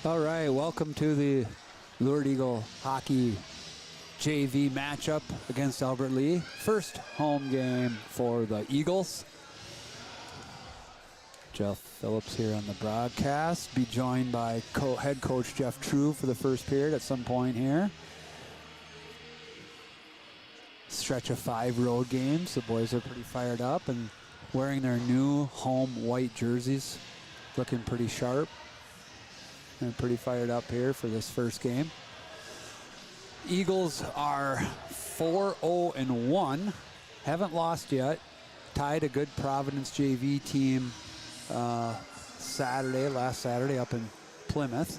All right, welcome to the Lured Eagle Hockey JV matchup against Albert Lea. First home game for the Eagles. Jeff Phillips here on the broadcast. Be joined by head coach Jeff True for the first period at some point here. Stretch of 5 road games. The boys are pretty fired up and wearing their new home white jerseys. Looking pretty sharp. And pretty fired up here for this first game. Eagles are 4-0-1. Haven't lost yet. Tied a good Providence JV team last Saturday up in Plymouth.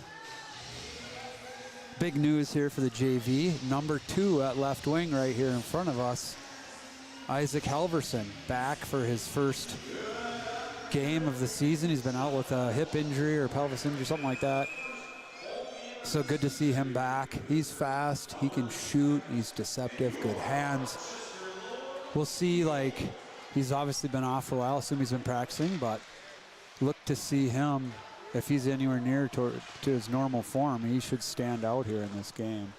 Big news here for the JV. Number 2 at left wing right here in front of us. Isaac Halverson back for his first game of the season. He's been out with a hip injury or pelvis injury, something like that. So good to see him back. He's fast, he can shoot, he's deceptive, good hands. We'll see, he's obviously been off for a while, assume he's been practicing, but look to see him, if he's anywhere near to his normal form, he should stand out here in this game.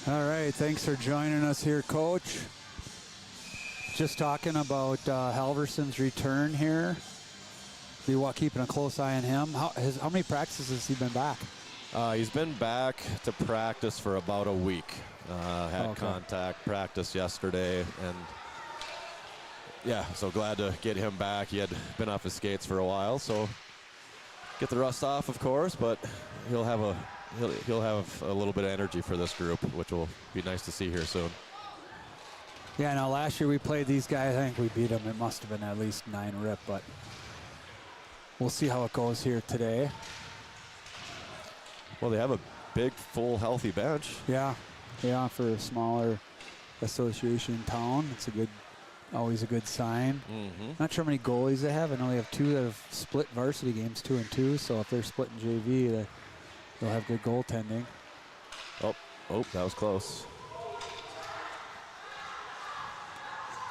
All right, thanks for joining us here, Coach. Just talking about Halverson's return here. Be keeping a close eye on him. How many practices has he been back? He's been back to practice for about a week. Had contact practice yesterday, and yeah, so glad to get him back. He had been off his skates for a while, so get the rust off, of course, but he'll have a little bit of energy for this group, which will be nice to see here soon. Yeah, now last year we played these guys. I think we beat them. It must have been at least 9 rip, but we'll see how it goes here today. Well, they have a big, full, healthy bench. Yeah, for a smaller association town, it's always a good sign. Mm-hmm. Not sure how many goalies they have. I know they have 2 that have split varsity games, 2 and 2. So if they're splitting JV, they'll have good goaltending. Oh, that was close.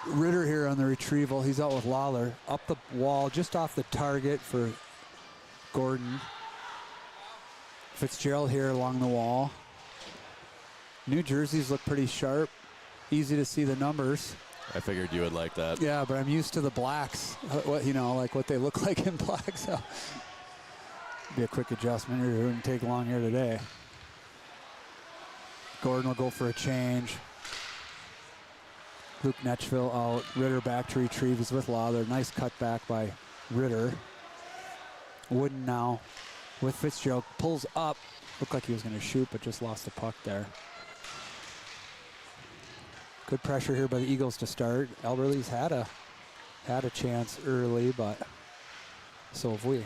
Ritter here on the retrieval. He's out with Lawler. Up the wall, just off the target for Gordon. Fitzgerald here along the wall. New jerseys look pretty sharp. Easy to see the numbers. I figured you would like that. Yeah, but I'm used to the blacks. What they look like in black. So be a quick adjustment here. It wouldn't take long here today. Gordon will go for a change. Luke Netchville out. Ritter back to retrieve. He's with Lawler. Nice cut back by Ritter. Wooden now with Fitzgerald. Pulls up. Looked like he was going to shoot, but just lost the puck there. Good pressure here by the Eagles to start. Albert Lea's had a chance early, but so have we.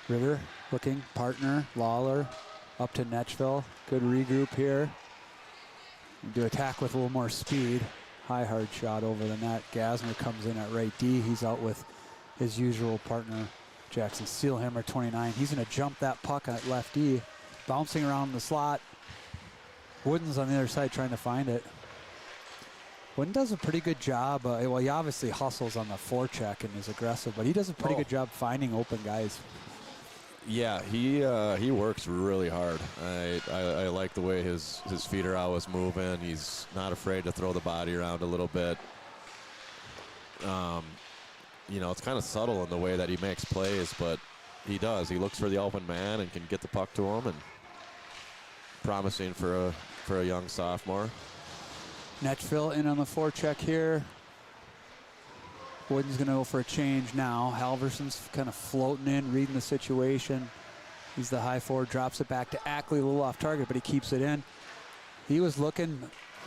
Ritter looking, partner, Lawler, up to Netchville. Good regroup here. Do attack with a little more speed. High hard shot over the net. Gasner comes in at right D. He's out with his usual partner, Jackson Steelhammer, 29. He's going to jump that puck at left D. Bouncing around the slot. Wooden's on the other side trying to find it. Wooden does a pretty good job. He obviously hustles on the forecheck and is aggressive, but he does a pretty good job finding open guys. Yeah, he works really hard. I like the way his feet are always moving. He's not afraid to throw the body around a little bit. It's kind of subtle in the way that he makes plays, but he does. He looks for the open man and can get the puck to him, and promising for a young sophomore. Netchville in on the forecheck here. Wooden's going to go for a change now. Halverson's kind of floating in, reading the situation. He's the high forward, drops it back to Ackley, a little off target, but he keeps it in. He was looking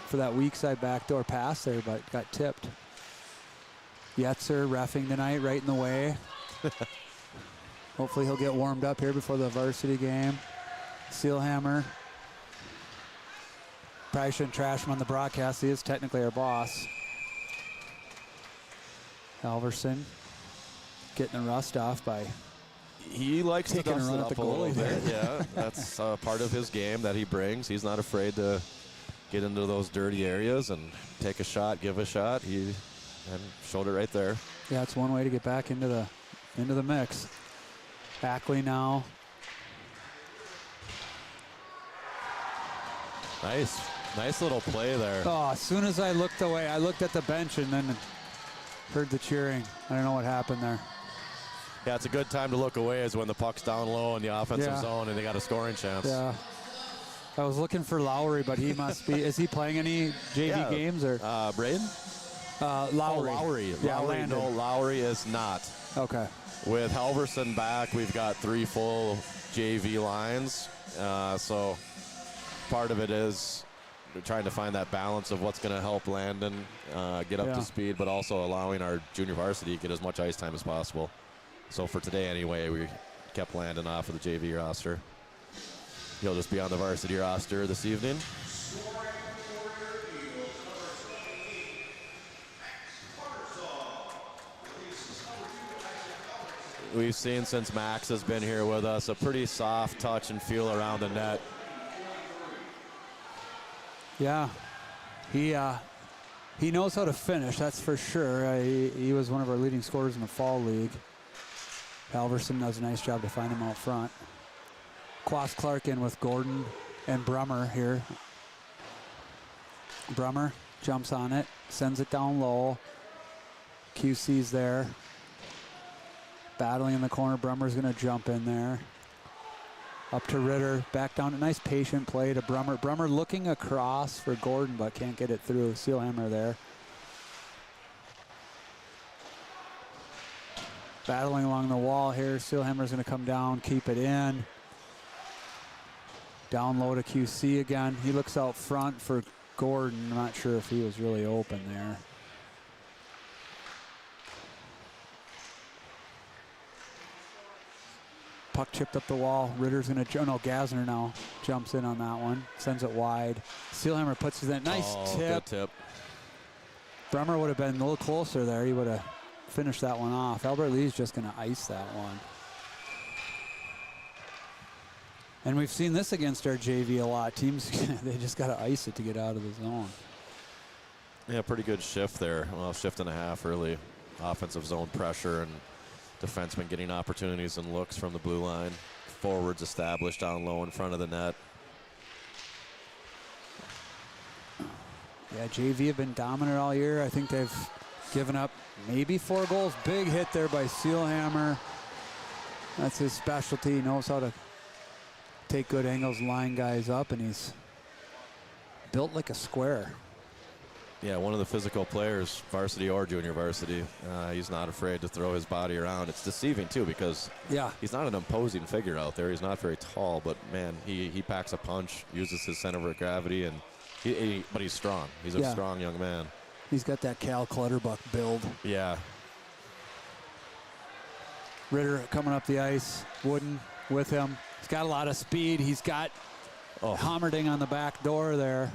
for that weak side backdoor pass there, but got tipped. Yetzer reffing tonight, right in the way. Hopefully he'll get warmed up here before the varsity game. Steelhammer. Probably shouldn't trash him on the broadcast. He is technically our boss. Halverson getting the rust off by he likes to taking a dust run it at up the a little goalie bit. there. Yeah, that's part of his game that he brings. He's not afraid to get into those dirty areas and take a shot, give a shot. He showed it right there. Yeah, it's one way to get back into the mix. Ackley now. Nice little play there. Oh, as soon as I looked away, I looked at the bench and then heard the cheering. I don't know what happened there. Yeah, it's a good time to look away is when the puck's down low in the offensive zone and they got a scoring chance. Yeah. I was looking for Lowry, but he must be. Is he playing any JV games or? Braden? Lowry. Lowry. Yeah, Lowry. Landon. No, Lowry is not. Okay. With Halverson back, we've got 3 full JV lines. So part of it is trying to find that balance of what's going to help Landon get up to speed, but also allowing our junior varsity to get as much ice time as possible. So for today anyway, we kept Landon off of the JV roster. He'll just be on the varsity roster this evening. We've seen since Max has been here with us a pretty soft touch and feel around the net. Yeah, he knows how to finish, that's for sure. He was one of our leading scorers in the fall league. Halverson does a nice job to find him out front. Quas Clark in with Gordon and Brummer here. Brummer jumps on it, sends it down low. QC's there. Battling in the corner, Brummer's gonna jump in there. Up to Ritter, back down, a nice patient play to Brummer. Brummer looking across for Gordon, but can't get it through. Sealhammer there. Battling along the wall here. Sealhammer's gonna come down, keep it in. Down low to QC again. He looks out front for Gordon. I'm not sure if he was really open there. Puck chipped up the wall. Ritter's going to, no, Gasner now jumps in on that one. Sends it wide. Sealhammer puts it in. Nice tip. Good tip. Brummer would have been a little closer there. He would have finished that one off. Albert Lea's just going to ice that one. And we've seen this against our JV a lot. Teams, they just got to ice it to get out of the zone. Yeah, pretty good shift there. Well, shift and a half early. Offensive zone pressure and defensemen getting opportunities and looks from the blue line. Forwards established down low in front of the net. Yeah, JV have been dominant all year. I think they've given up maybe 4 goals. Big hit there by Sealhammer. That's his specialty. He knows how to take good angles, line guys up, and he's built like a square. Yeah, one of the physical players, varsity or junior varsity. He's not afraid to throw his body around. It's deceiving, too, because he's not an imposing figure out there. He's not very tall, but, man, he packs a punch, uses his center of gravity, and but he's strong. He's a strong young man. He's got that Cal Clutterbuck build. Yeah. Ritter coming up the ice. Wooden with him. He's got a lot of speed. He's got Hommerding on the back door there.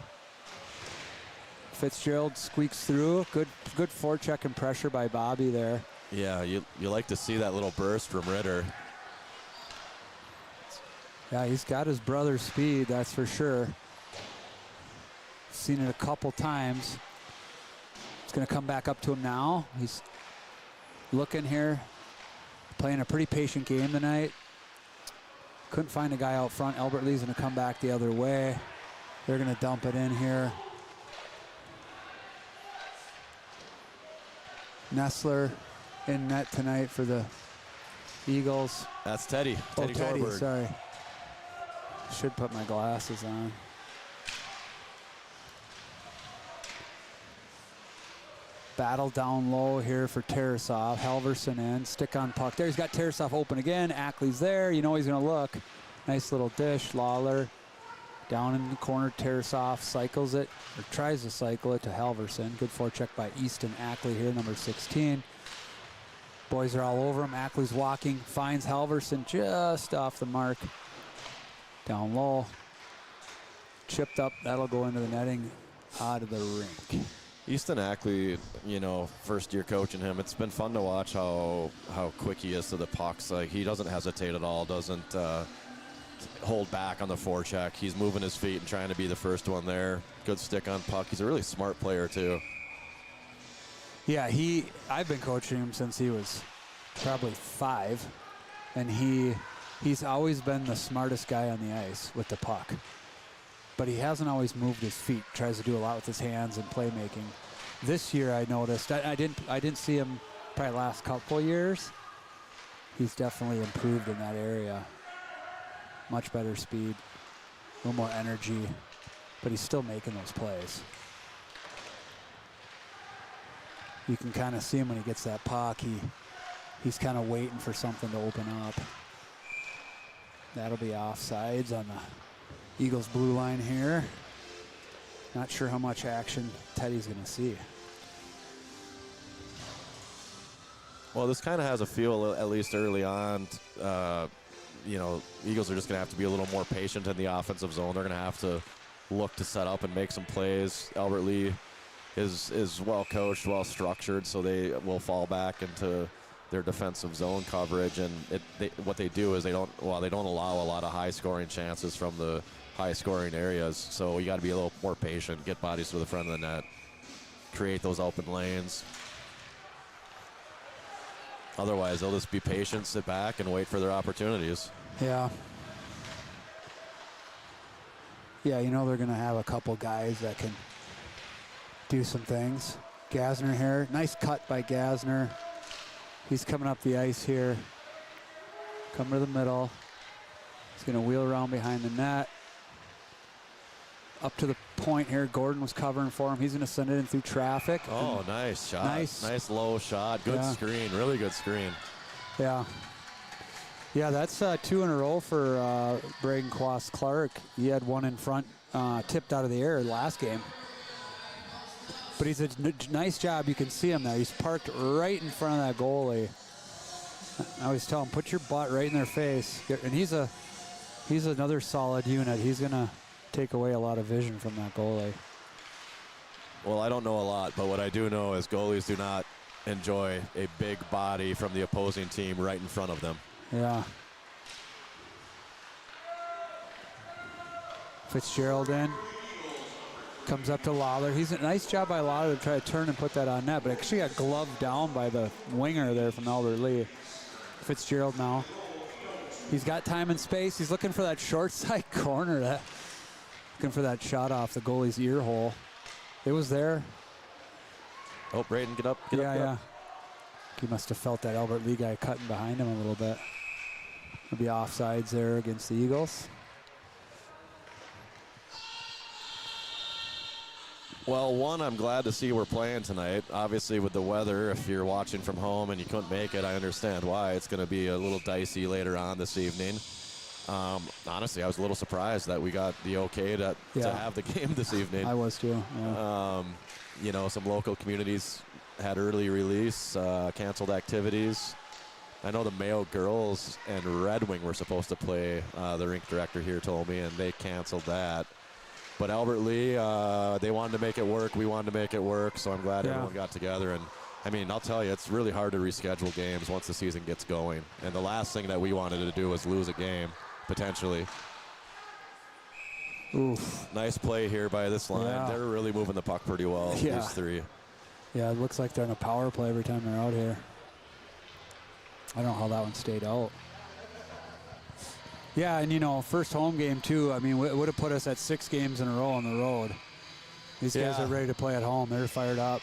Fitzgerald squeaks through. Good forecheck and pressure by Bobby there. Yeah, you like to see that little burst from Ritter. Yeah, he's got his brother's speed, that's for sure. Seen it a couple times. It's going to come back up to him now. He's looking here. Playing a pretty patient game tonight. Couldn't find a guy out front. Albert Lea's going to come back the other way. They're going to dump it in here. Nestler in net tonight for the Eagles. That's Teddy. Teddy, Torberg. sorry. Should put my glasses on. Battle down low here for Tarasov. Halverson in. Stick on puck there. He's got Tarasov open again. Ackley's there. You know he's going to look. Nice little dish. Lawler down in the corner. Tarasov cycles it, or tries to cycle it to Halverson. Good forecheck by Easton Ackley here, number 16. Boys are all over him. Ackley's walking. Finds Halverson just off the mark. Down low. Chipped up. That'll go into the netting out of the rink. Easton Ackley, first year coaching him, it's been fun to watch how quick he is to the pucks. Like, he doesn't hesitate at all, doesn't hold back on the forecheck. He's moving his feet and trying to be the first one there. Good stick on puck. He's a really smart player too. Yeah, I've been coaching him since he was probably 5, and he's always been the smartest guy on the ice with the puck. But he hasn't always moved his feet. Tries to do a lot with his hands and playmaking. This year, I noticed I didn't see him probably last couple years. He's definitely improved in that area. Much better speed, a little more energy, but he's still making those plays. You can kind of see him when he gets that puck. He's kind of waiting for something to open up. That'll be offsides on the Eagles blue line here. Not sure how much action Teddy's going to see. Well, this kind of has a feel, at least early on, Eagles are just going to have to be a little more patient in the offensive zone. They're going to have to look to set up and make some plays. Albert Lea is well coached, well structured, so they will fall back into their defensive zone coverage. And what they do is they don't allow a lot of high scoring chances from the high scoring areas. So you got to be a little more patient, get bodies to the front of the net, create those open lanes. Otherwise, they'll just be patient, sit back, and wait for their opportunities. Yeah. Yeah, they're going to have a couple guys that can do some things. Gasner here. Nice cut by Gasner. He's coming up the ice here. Come to the middle. He's going to wheel around behind the net. Up to the point here. Gordon was covering for him. He's going to send it in through traffic. Oh, nice shot. Nice low shot. Good screen. Really good screen. Yeah. Yeah, that's 2 in a row for Braden Quast-Clark. He had one in front, tipped out of the air last game. But he's a nice job. You can see him there. He's parked right in front of that goalie. I always tell him, put your butt right in their face. And he's another solid unit. He's going to take away a lot of vision from that goalie. Well, I don't know a lot, but what I do know is goalies do not enjoy a big body from the opposing team right in front of them. Yeah. Fitzgerald in. Comes up to Lawler. He's a nice job by Lawler to try to turn and put that on net, but actually got gloved down by the winger there from Albert Lea. Fitzgerald now. He's got time and space. He's looking for that short side corner. Looking for that shot off the goalie's ear hole. It was there. Oh, Braden, get up. Yeah. He must have felt that Albert Lea guy cutting behind him a little bit. There'll be offsides there against the Eagles. Well, one, I'm glad to see we're playing tonight. Obviously, with the weather, if you're watching from home and you couldn't make it, I understand why. It's going to be a little dicey later on this evening. Honestly, I was a little surprised that we got the okay to have the game this evening. I was too. Yeah. Some local communities had early release, canceled activities. I know the Mayo girls and Red Wing were supposed to play, the rink director here told me, and they canceled that. But Albert Lea, they wanted to make it work. We wanted to make it work, so I'm glad everyone got together. And, I'll tell you, it's really hard to reschedule games once the season gets going. And the last thing that we wanted to do was lose a game, potentially. Oof. Nice play here by this line. Yeah. They're really moving the puck pretty well, these 3. Yeah, it looks like they're in a power play every time they're out here. I don't know how that one stayed out. Yeah, and first home game too. It would have put us at 6 games in a row on the road. These guys are ready to play at home. They're fired up.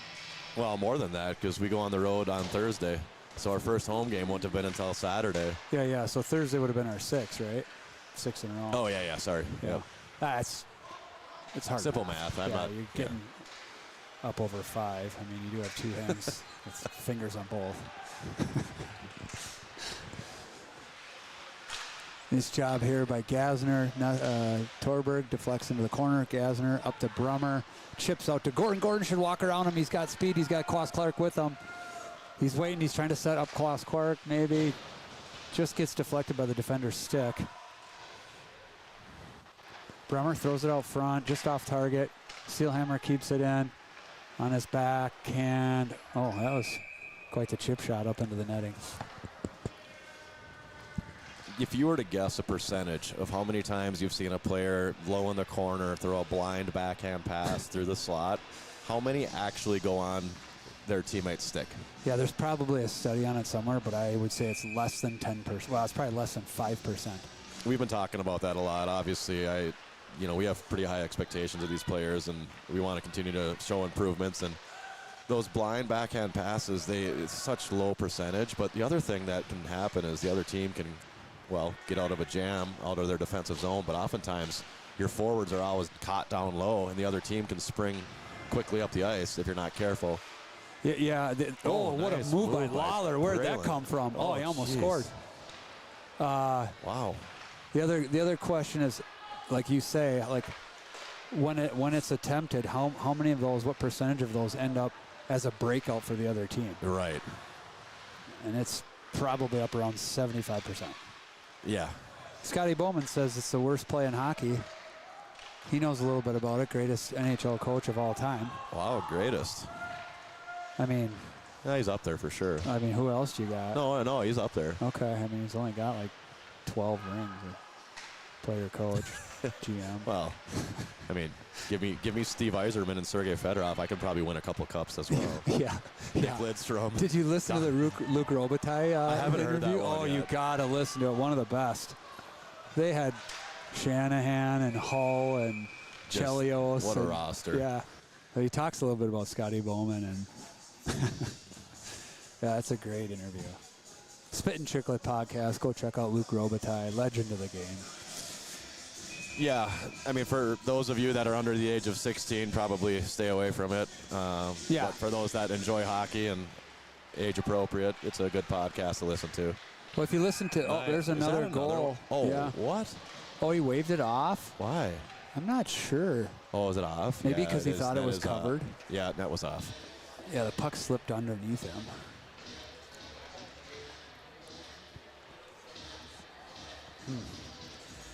Well, more than that, because we go on the road on Thursday. So our first home game wouldn't have been until Saturday. Yeah. So Thursday would have been our 6, right? 6 in a row. Oh, yeah. Sorry. Yeah. It's hard. Simple math. You're getting up over 5. You do have 2 hands with fingers on both. Nice job here by Gasner. Torberg deflects into the corner. Gasner up to Brummer. Chips out to Gordon. Gordon should walk around him. He's got speed. He's got Quast-Clark with him. He's waiting. He's trying to set up Quast-Clark. Maybe. Just gets deflected by the defender's stick. Brummer throws it out front. Just off target. Steelhammer keeps it in. On his backhand. Oh, that was quite the chip shot up into the netting. If you were to guess a percentage of how many times you've seen a player low in the corner throw a blind backhand pass through the slot, how many actually go on their teammate's stick? Yeah, there's probably a study on it somewhere, but I would say it's less than 10%. Well, it's probably less than 5%. We've been talking about that a lot. Obviously, we have pretty high expectations of these players, and we want to continue to show improvements. And those blind backhand passes, it's such low percentage. But the other thing that can happen is the other team can, get out of a jam, out of their defensive zone. But oftentimes, your forwards are always caught down low, and the other team can spring quickly up the ice if you're not careful. Yeah. What nice a move by Lawler. Where'd that Braylon. come from? Oh, he almost scored. Wow. The other question is, like you say, like when it's attempted, how many of those, what percentage of those end up as a breakout for the other team? Right. And it's probably up around 75%. Yeah. Scotty Bowman says it's the worst play in hockey. He knows a little bit about it. Greatest NHL coach of all time. Wow, greatest. I mean, Yeah, he's up there for sure. I mean, who else do you got? No, he's up there. Okay, I mean, he's only got like 12 rings. Player, coach, GM. Well, I mean, give me Steve Yzerman and Sergei Fedorov. I could probably win a couple cups as well. Yeah. Nick Lidstrom. Did you listen to the Luke Robitaille I haven't heard interview? that one You yet. gotta listen to it. One of the best. They had Shanahan and Hull and Just Chelios. what a and, roster. Yeah. But he talks a little bit about Scotty Bowman and yeah, that's a great interview. Spit and Chiclet podcast. Go check out Luke Robitaille, legend of the game. Yeah, I mean, for those of you that are under the age of 16, probably stay away from it. Yeah. But for those that enjoy hockey and age appropriate, it's a good podcast to listen to. Well, if you listen to, there's Is that another goal. Oh, yeah. what? Oh, he waved it off? Why? I'm not sure. Oh, is it off? Maybe Yeah, because he thought it net was is, covered. Yeah, net was off. Yeah, the puck slipped underneath him.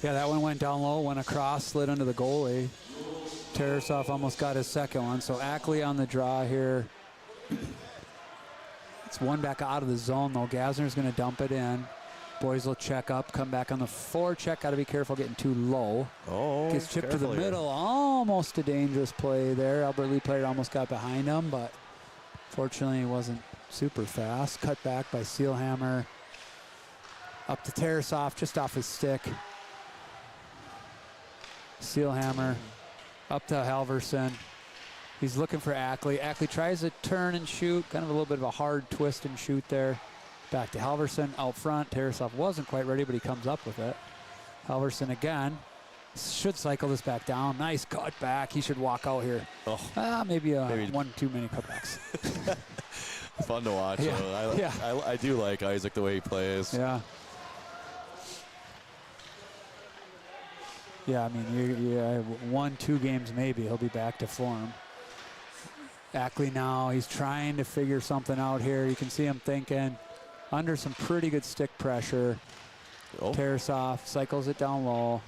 Yeah, that one went down low, went across, slid under the goalie. Tarasov almost got his second one. So Ackley on the draw here. It's one back out of the zone, though. Gasner's going to dump it in. Boys will check up, come back on the forecheck. Got to be careful getting too low. Oh, Gets chipped to the careful here. middle. Almost a dangerous play there. Albert Lea player almost got behind him, but fortunately he wasn't super fast. Cut back by Sealhammer. Up to Tarasov, just off his stick. Sealhammer up to Halverson. He's looking for Ackley. Ackley tries to turn and shoot. Kind of a little bit of a hard twist and shoot there. Back to Halverson out front. Tarasov wasn't quite ready, but he comes up with it. Halverson again. Should cycle this back down. Nice cut back. He should walk out here. Oh. Maybe one too many cutbacks. Fun to watch. Yeah. I do like Isaac the way he plays. Yeah. Yeah, I mean, 1-2 games maybe. He'll be back to form. Ackley now, he's trying to figure something out here. You can see him thinking. Under some pretty good stick pressure. Oh. Tarasov cycles it down low.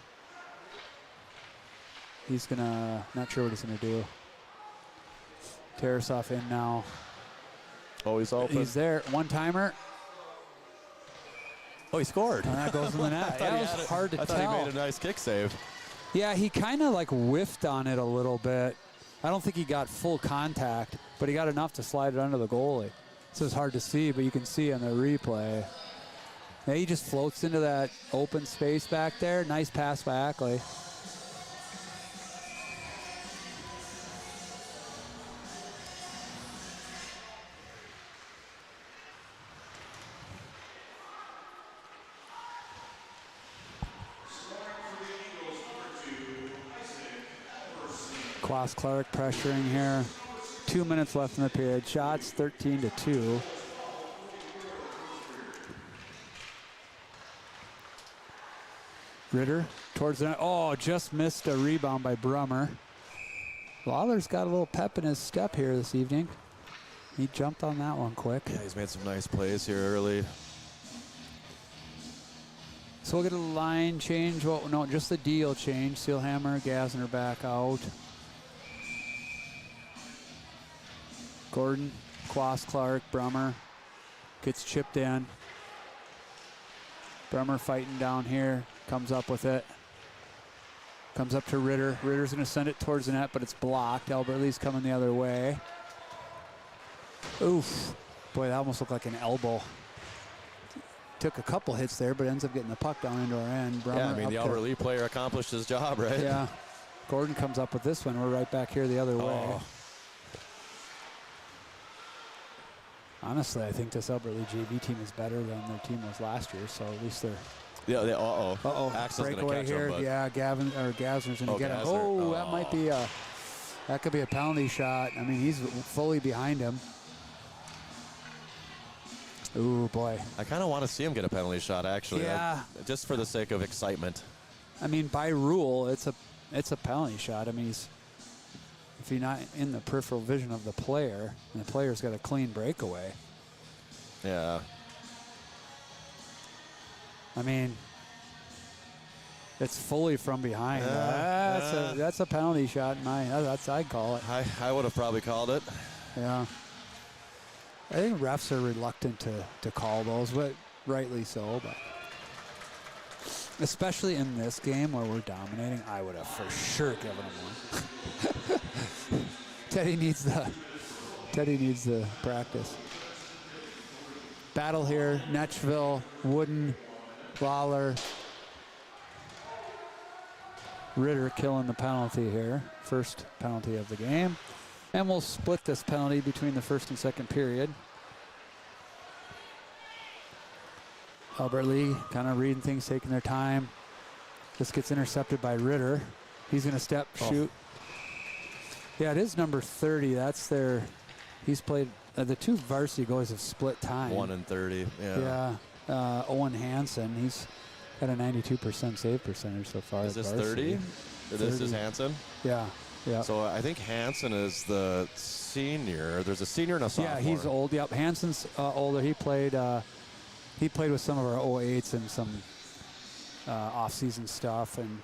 He's not sure what he's gonna do. Tarasov in now. Oh, he's open. He's there, one-timer. Oh, he scored. And that goes in the net. Yeah, it was hard to I tell. thought he made a nice kick save. Yeah, he kind of like whiffed on it a little bit. I don't think he got full contact, but he got enough to slide it under the goalie. So it's hard to see, but you can see on the replay. Yeah, he just floats into that open space back there. Nice pass by Ackley. Klaus Clark pressuring here. 2 minutes left in the period. Shots 13-2. Ritter towards the net. Oh, just missed a rebound by Brummer. Lawler's got a little pep in his step here this evening. He jumped on that one quick. Yeah, he's made some nice plays here early. So we'll get a line change. Well, no, just the deal change. Sealhammer, Gasner back out. Gordon, Quas, Clark, Brummer gets chipped in. Brummer fighting down here, comes up with it. Comes up to Ritter. Ritter's going to send it towards the net, but it's blocked. Albert Lea's coming the other way. Oof. Boy, that almost looked like an elbow. Took a couple hits there, but ends up getting the puck down into our end. Brummer, yeah, I mean, the Albert Lea player accomplished his job, right? Yeah. Gordon comes up with this one. We're right back here the other way. Honestly, I think this Albert Lea JV team is better than their team was last year, so at least they're... Yeah, Axel's breakaway catch here. him, Yeah, Gavner's going to get him. Oh, that might be that could be a penalty shot. I mean, he's fully behind him. Ooh, boy. I kind of want to see him get a penalty shot, actually. Yeah. Just for the sake of excitement. I mean, by rule, it's a penalty shot. I mean, if you're not in the peripheral vision of the player, and the player's got a clean breakaway. Yeah. I mean, it's fully from behind. That's a penalty shot. I'd call it. I would have probably called it. Yeah. I think refs are reluctant to call those, but rightly so. But especially in this game where we're dominating, I would have for sure given them one. Teddy needs the practice. Battle here, Netchville, Wooden, Lawler, Ritter killing the penalty here. First penalty of the game. And we'll split this penalty between the first and second period. Albert Lea kind of reading things, taking their time. This gets intercepted by Ritter. He's going to step, shoot. Yeah, it is number 30. That's their... He's played... the two varsity goalies have split time. 1 and 30, yeah. Yeah. Owen Hansen, he's got a 92% save percentage so far. Is this 30? This is Hansen? Yeah. Yeah. So I think Hansen is the senior. There's a senior and a sophomore. Yeah, he's old. Yep, Hansen's older. He played with some of our 08s and some off-season stuff. And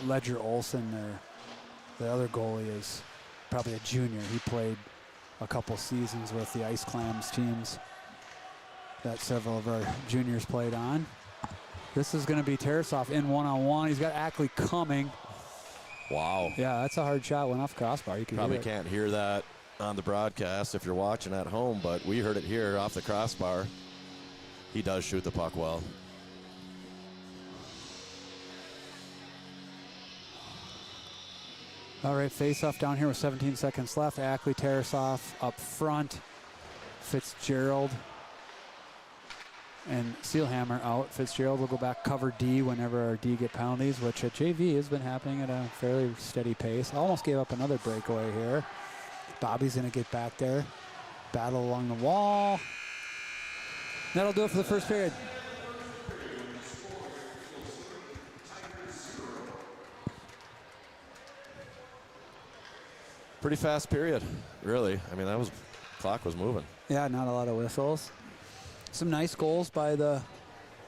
Ledger Olson, the other goalie, is probably a junior. He played a couple seasons with the Ice Clams teams that several of our juniors played on. This is going to be Tarasov in one-on-one. He's got Ackley coming. Wow. Yeah, that's a hard shot. Went off crossbar. You can probably can't hear that on the broadcast if you're watching at home, but we heard it here off the crossbar. He does shoot the puck well. All right, face-off down here with 17 seconds left. Ackley, Tarasov up front. Fitzgerald and Sealhammer out. Fitzgerald will go back cover D whenever our D get penalties, which at JV has been happening at a fairly steady pace. Almost gave up another breakaway here. Bobby's going to get back there. Battle along the wall. That'll do it for the first period. Pretty fast period, really. I mean, clock was moving. Yeah, not a lot of whistles. Some nice goals by the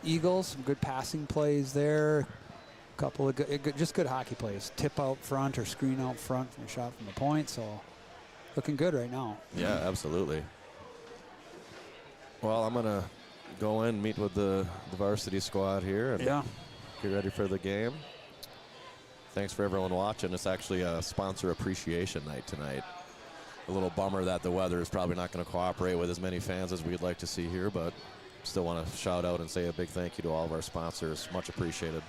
Eagles. Some good passing plays there. A couple of just good hockey plays. Tip out front or screen out front from a shot from the point. So looking good right now. Yeah, absolutely. Well, I'm going to go in, meet with the varsity squad here, and get ready for the game. Thanks for everyone watching. It's actually a sponsor appreciation night tonight. A little bummer that the weather is probably not going to cooperate with as many fans as we'd like to see here, but still want to shout out and say a big thank you to all of our sponsors. Much appreciated.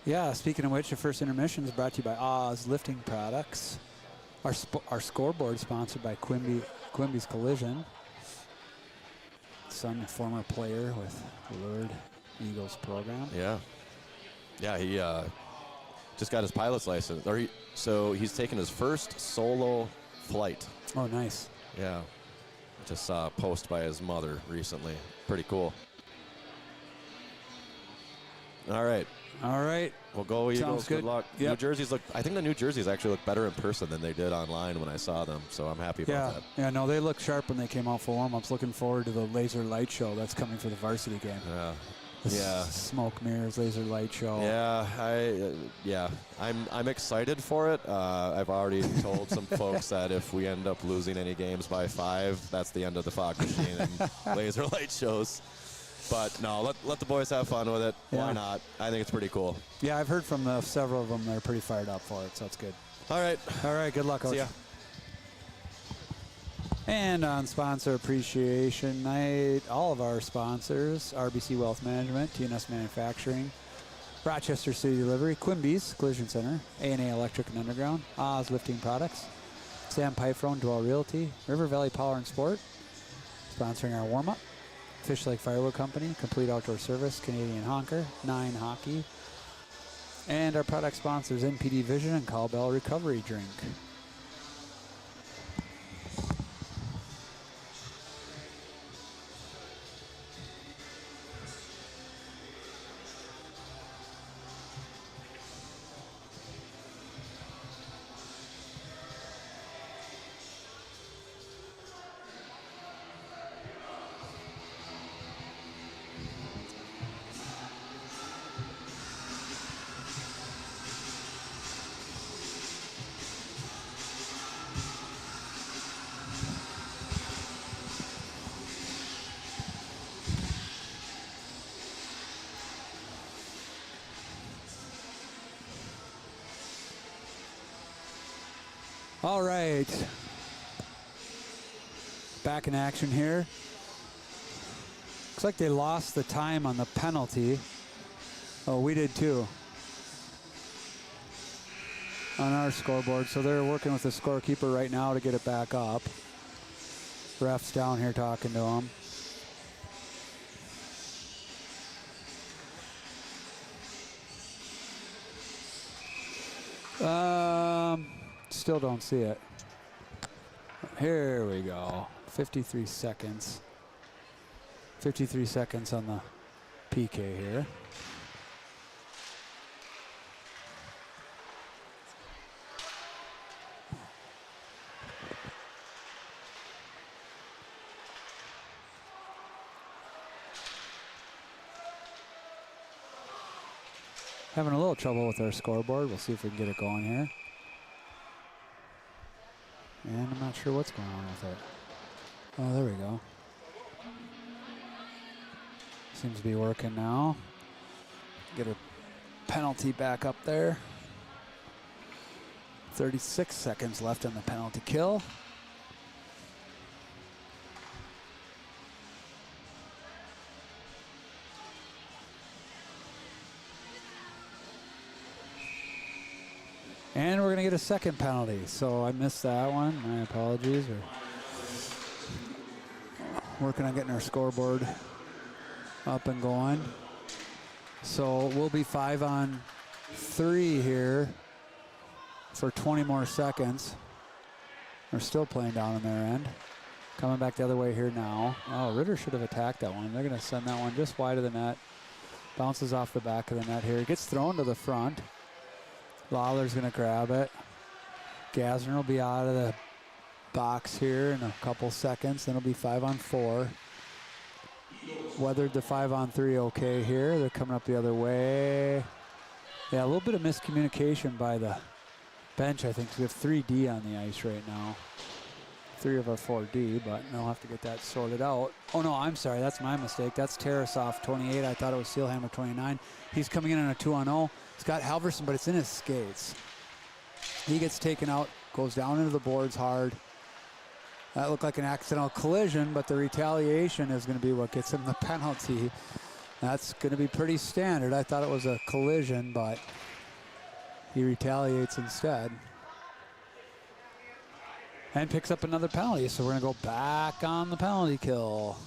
Yeah, speaking of which, the first intermission is brought to you by Oz Lifting Products. Our scoreboard sponsored by Quimby's Collision. Son, former player with the Lured Eagles program. Yeah. Yeah, he just got his pilot's license. So he's taken his first solo flight. Oh, nice. Yeah. Just saw a post by his mother recently. Pretty cool. All right. All right. We'll go Eagles. Sounds Good luck. Yep. New Jerseys I think the New Jerseys actually look better in person than they did online when I saw them, so I'm happy about that. Yeah, no, they look sharp when they came out for warm-ups. Looking forward to the laser light show that's coming for the varsity game. Yeah. Yeah. Smoke mirrors, laser light show. Yeah, I'm excited for it. I've already told some folks that if we end up losing any games by 5, that's the end of the fog machine and laser light shows. But no, let the boys have fun with it. Yeah. Why not? I think it's pretty cool. Yeah, I've heard from several of them that are pretty fired up for it, so it's good. All right. Good luck, Coach. See ya. And on Sponsor Appreciation Night, all of our sponsors, RBC Wealth Management, TNS Manufacturing, Rochester City Delivery, Quimby's Collision Center, A&A Electric and Underground, Oz Lifting Products, Sam Pipefro and Dwell Realty, River Valley Power and Sport, sponsoring our warm-up, Fish Lake Firewood Company, Complete Outdoor Service, Canadian Honker, 9 Hockey, and our product sponsors, NPD Vision and Cowbell Recovery Drink. All right, back in action here. Looks like they lost the time on the penalty. Oh, we did too on our scoreboard. So they're working with the scorekeeper right now to get it back up. Ref's down here talking to him. Still don't see it. Here we go. 53 seconds. 53 seconds on the PK here. Having a little trouble with our scoreboard. We'll see if we can get it going here. And I'm not sure what's going on with it. Oh, there we go. Seems to be working now. Get a penalty back up there. 36 seconds left on the penalty kill. And we're going to get a second penalty. So I missed that one. My apologies. We're working on getting our scoreboard up and going. So we'll be 5-on-3 here for 20 more seconds. They're still playing down on their end. Coming back the other way here now. Oh, Ritter should have attacked that one. They're going to send that one just wide of the net. Bounces off the back of the net here. It gets thrown to the front. Lawler's going to grab it. Gasner will be out of the box here in a couple seconds. Then it'll be 5-on-4. Weathered the 5-on-3 okay here. They're coming up the other way. Yeah, a little bit of miscommunication by the bench, I think. We have 3D on the ice right now. 3 of our 4D, but they'll have to get that sorted out. Oh, no, I'm sorry. That's my mistake. That's Tarasov, 28. I thought it was Sealhammer, 29. He's coming in on a 2-on-0. Scott Halverson, but it's in his skates. He gets taken out, goes down into the boards hard. That looked like an accidental collision, but the retaliation is going to be what gets him the penalty. That's going to be pretty standard. I thought it was a collision, but he retaliates instead. And picks up another penalty, so we're going to go back on the penalty kill.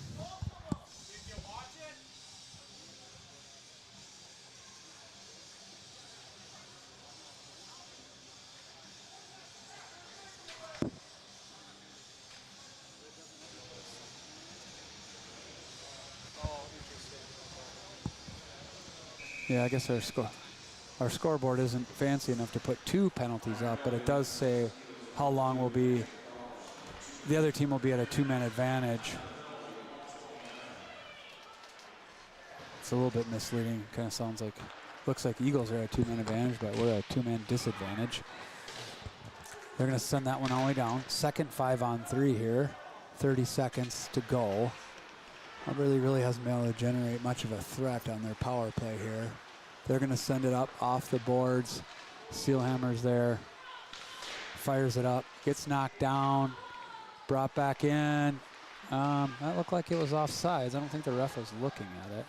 Yeah, I guess our scoreboard isn't fancy enough to put 2 penalties up, but it does say how long will be. The other team will be at a 2-man advantage. It's a little bit misleading. Kind of sounds like, looks like Eagles are at a 2-man advantage, but we're at a 2-man disadvantage. They're going to send that one all the way down. Second 5-on-3 here. 30 seconds to go. Albert Lea really hasn't been able to generate much of a threat on their power play here. They're going to send it up off the boards. Steelhammer's there. Fires it up. Gets knocked down. Brought back in. That looked like it was offsides. I don't think the ref was looking at it.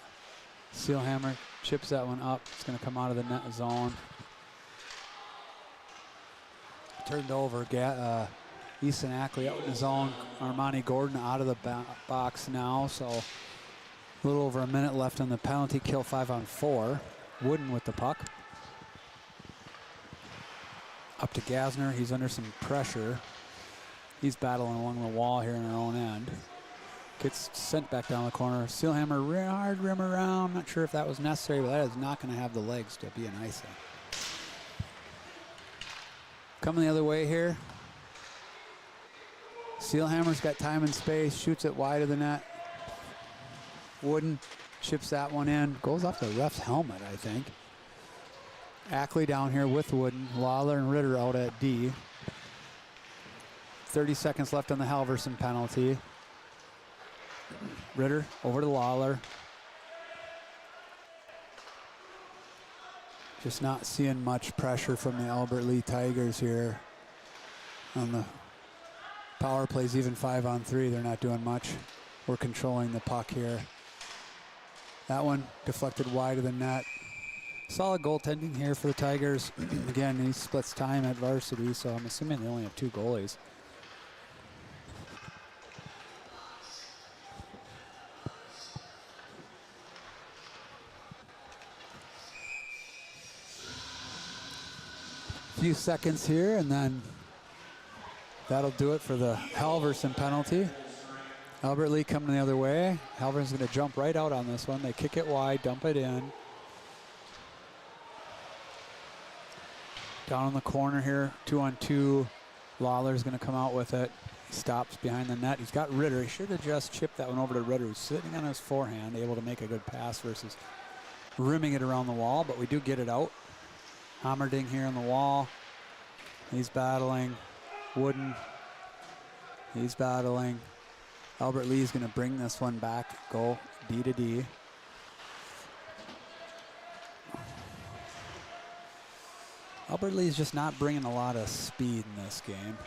Steelhammer chips that one up. It's going to come out of the net zone. Turned over. Easton Ackley out in his zone. Armani Gordon out of the box now. So a little over a minute left on the penalty kill. 5-on-4. Wooden with the puck. Up to Gasner. He's under some pressure. He's battling along the wall here in our own end. Gets sent back down the corner. Steelhammer hard rim around. Not sure if that was necessary, but that is not going to have the legs to be an icing. Coming the other way here. Steelhammer's got time and space. Shoots it wide of the net. Wooden chips that one in. Goes off the ref's helmet, I think. Ackley down here with Wooden. Lawler and Ritter out at D. 30 seconds left on the Halverson penalty. Ritter over to Lawler. Just not seeing much pressure from the Albert Lea Tigers here on the power plays. Even 5-on-3, they're not doing much. We're controlling the puck here. That one deflected wide of the net. Solid goaltending here for the Tigers. Again, he splits time at varsity, so I'm assuming they only have 2 goalies. Few seconds here, and then that'll do it for the Halverson penalty. Albert Lea coming the other way. Halverson's going to jump right out on this one. They kick it wide, dump it in. Down in the corner here, 2-on-2. Lawler's going to come out with it. Stops behind the net. He's got Ritter. He should have just chipped that one over to Ritter, who's sitting on his forehand, able to make a good pass versus rimming it around the wall, but we do get it out. Hammerding here on the wall. He's battling. Wooden. He's battling. Albert Lea's going to bring this one back. Go D to D. Albert Lea's just not bringing a lot of speed in this game.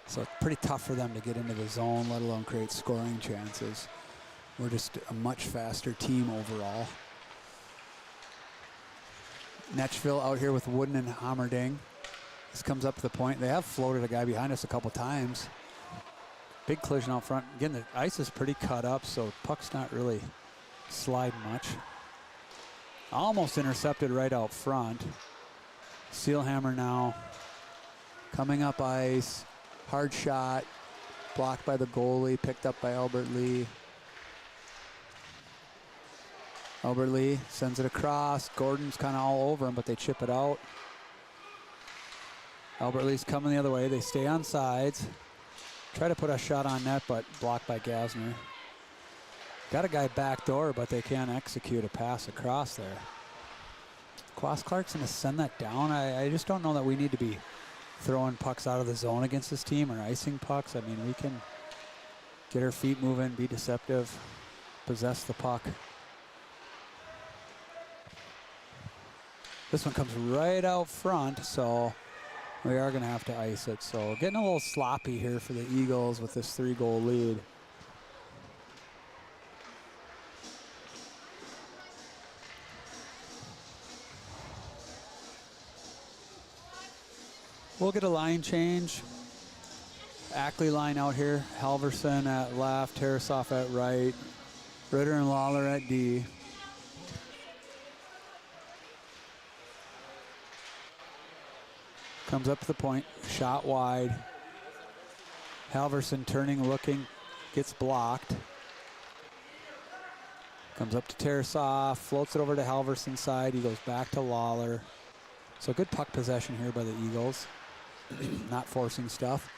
So it's pretty tough for them to get into the zone, let alone create scoring chances. We're just a much faster team overall. Netchville out here with Wooden and Hammerding. This comes up to the point. They have floated a guy behind us a couple times. Big collision out front. Again, the ice is pretty cut up, so puck's not really sliding much. Almost intercepted right out front. Steelhammer now coming up ice. Hard shot. Blocked by the goalie. Picked up by Albert Lea. Albert Lea sends it across. Gordon's kind of all over him, but they chip it out. Albert Lea's coming the other way. They stay on sides. Try to put a shot on net, but blocked by Gasner. Got a guy backdoor, but they can't execute a pass across there. Quas Clark's going to send that down. I just don't know that we need to be throwing pucks out of the zone against this team or icing pucks. I mean, we can get our feet moving, be deceptive, possess the puck. This one comes right out front, so we are going to have to ice it. So getting a little sloppy here for the Eagles with this 3-goal lead. We'll get a line change. Ackley line out here. Halverson at left, Tarasoff at right. Ritter and Lawler at D. Comes up to the point, shot wide. Halverson turning, looking, gets blocked. Comes up to Tarasoff, floats it over to Halverson's side. He goes back to Lawler. So good puck possession here by the Eagles. Not forcing stuff.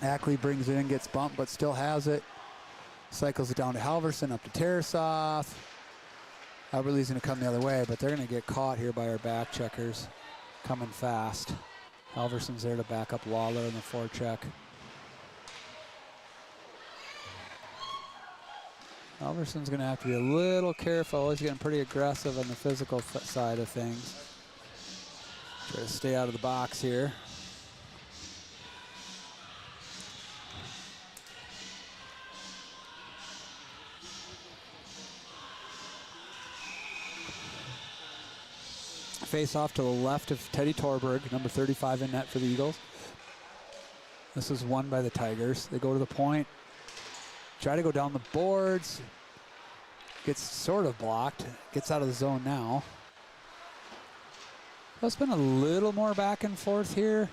Ackley brings it in, gets bumped, but still has it. Cycles it down to Halverson, up to Tarasoff. Albert Lea's going to come the other way, but they're going to get caught here by our back checkers coming fast. Halverson's there to back up Lawler in the forecheck. Halverson's going to have to be a little careful. He's getting pretty aggressive on the physical side of things. Try to stay out of the box here. Face off to the left of Teddy Torberg, number 35 in net for the Eagles. This is won by the Tigers. They go to the point, try to go down the boards. Gets sort of blocked, gets out of the zone now. It's been a little more back and forth here.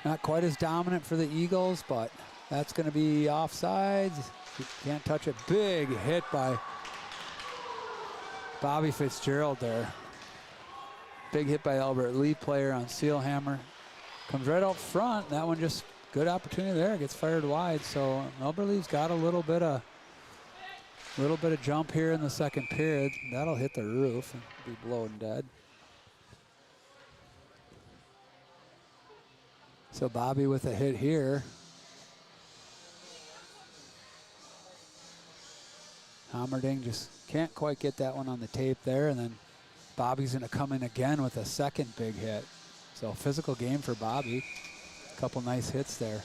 Not quite as dominant for the Eagles, but that's going to be offsides. You can't touch it. Big hit by Bobby Fitzgerald there. Big hit by Albert Lea player on Sealhammer. Comes right out front. That one just good opportunity there. Gets fired wide. So Albert Lea's got a little bit of jump here in the second period. That'll hit the roof and be blown dead. So Bobby with a hit here. Hammerding just can't quite get that one on the tape there, and then Bobby's going to come in again with a second big hit. So physical game for Bobby. A couple nice hits there.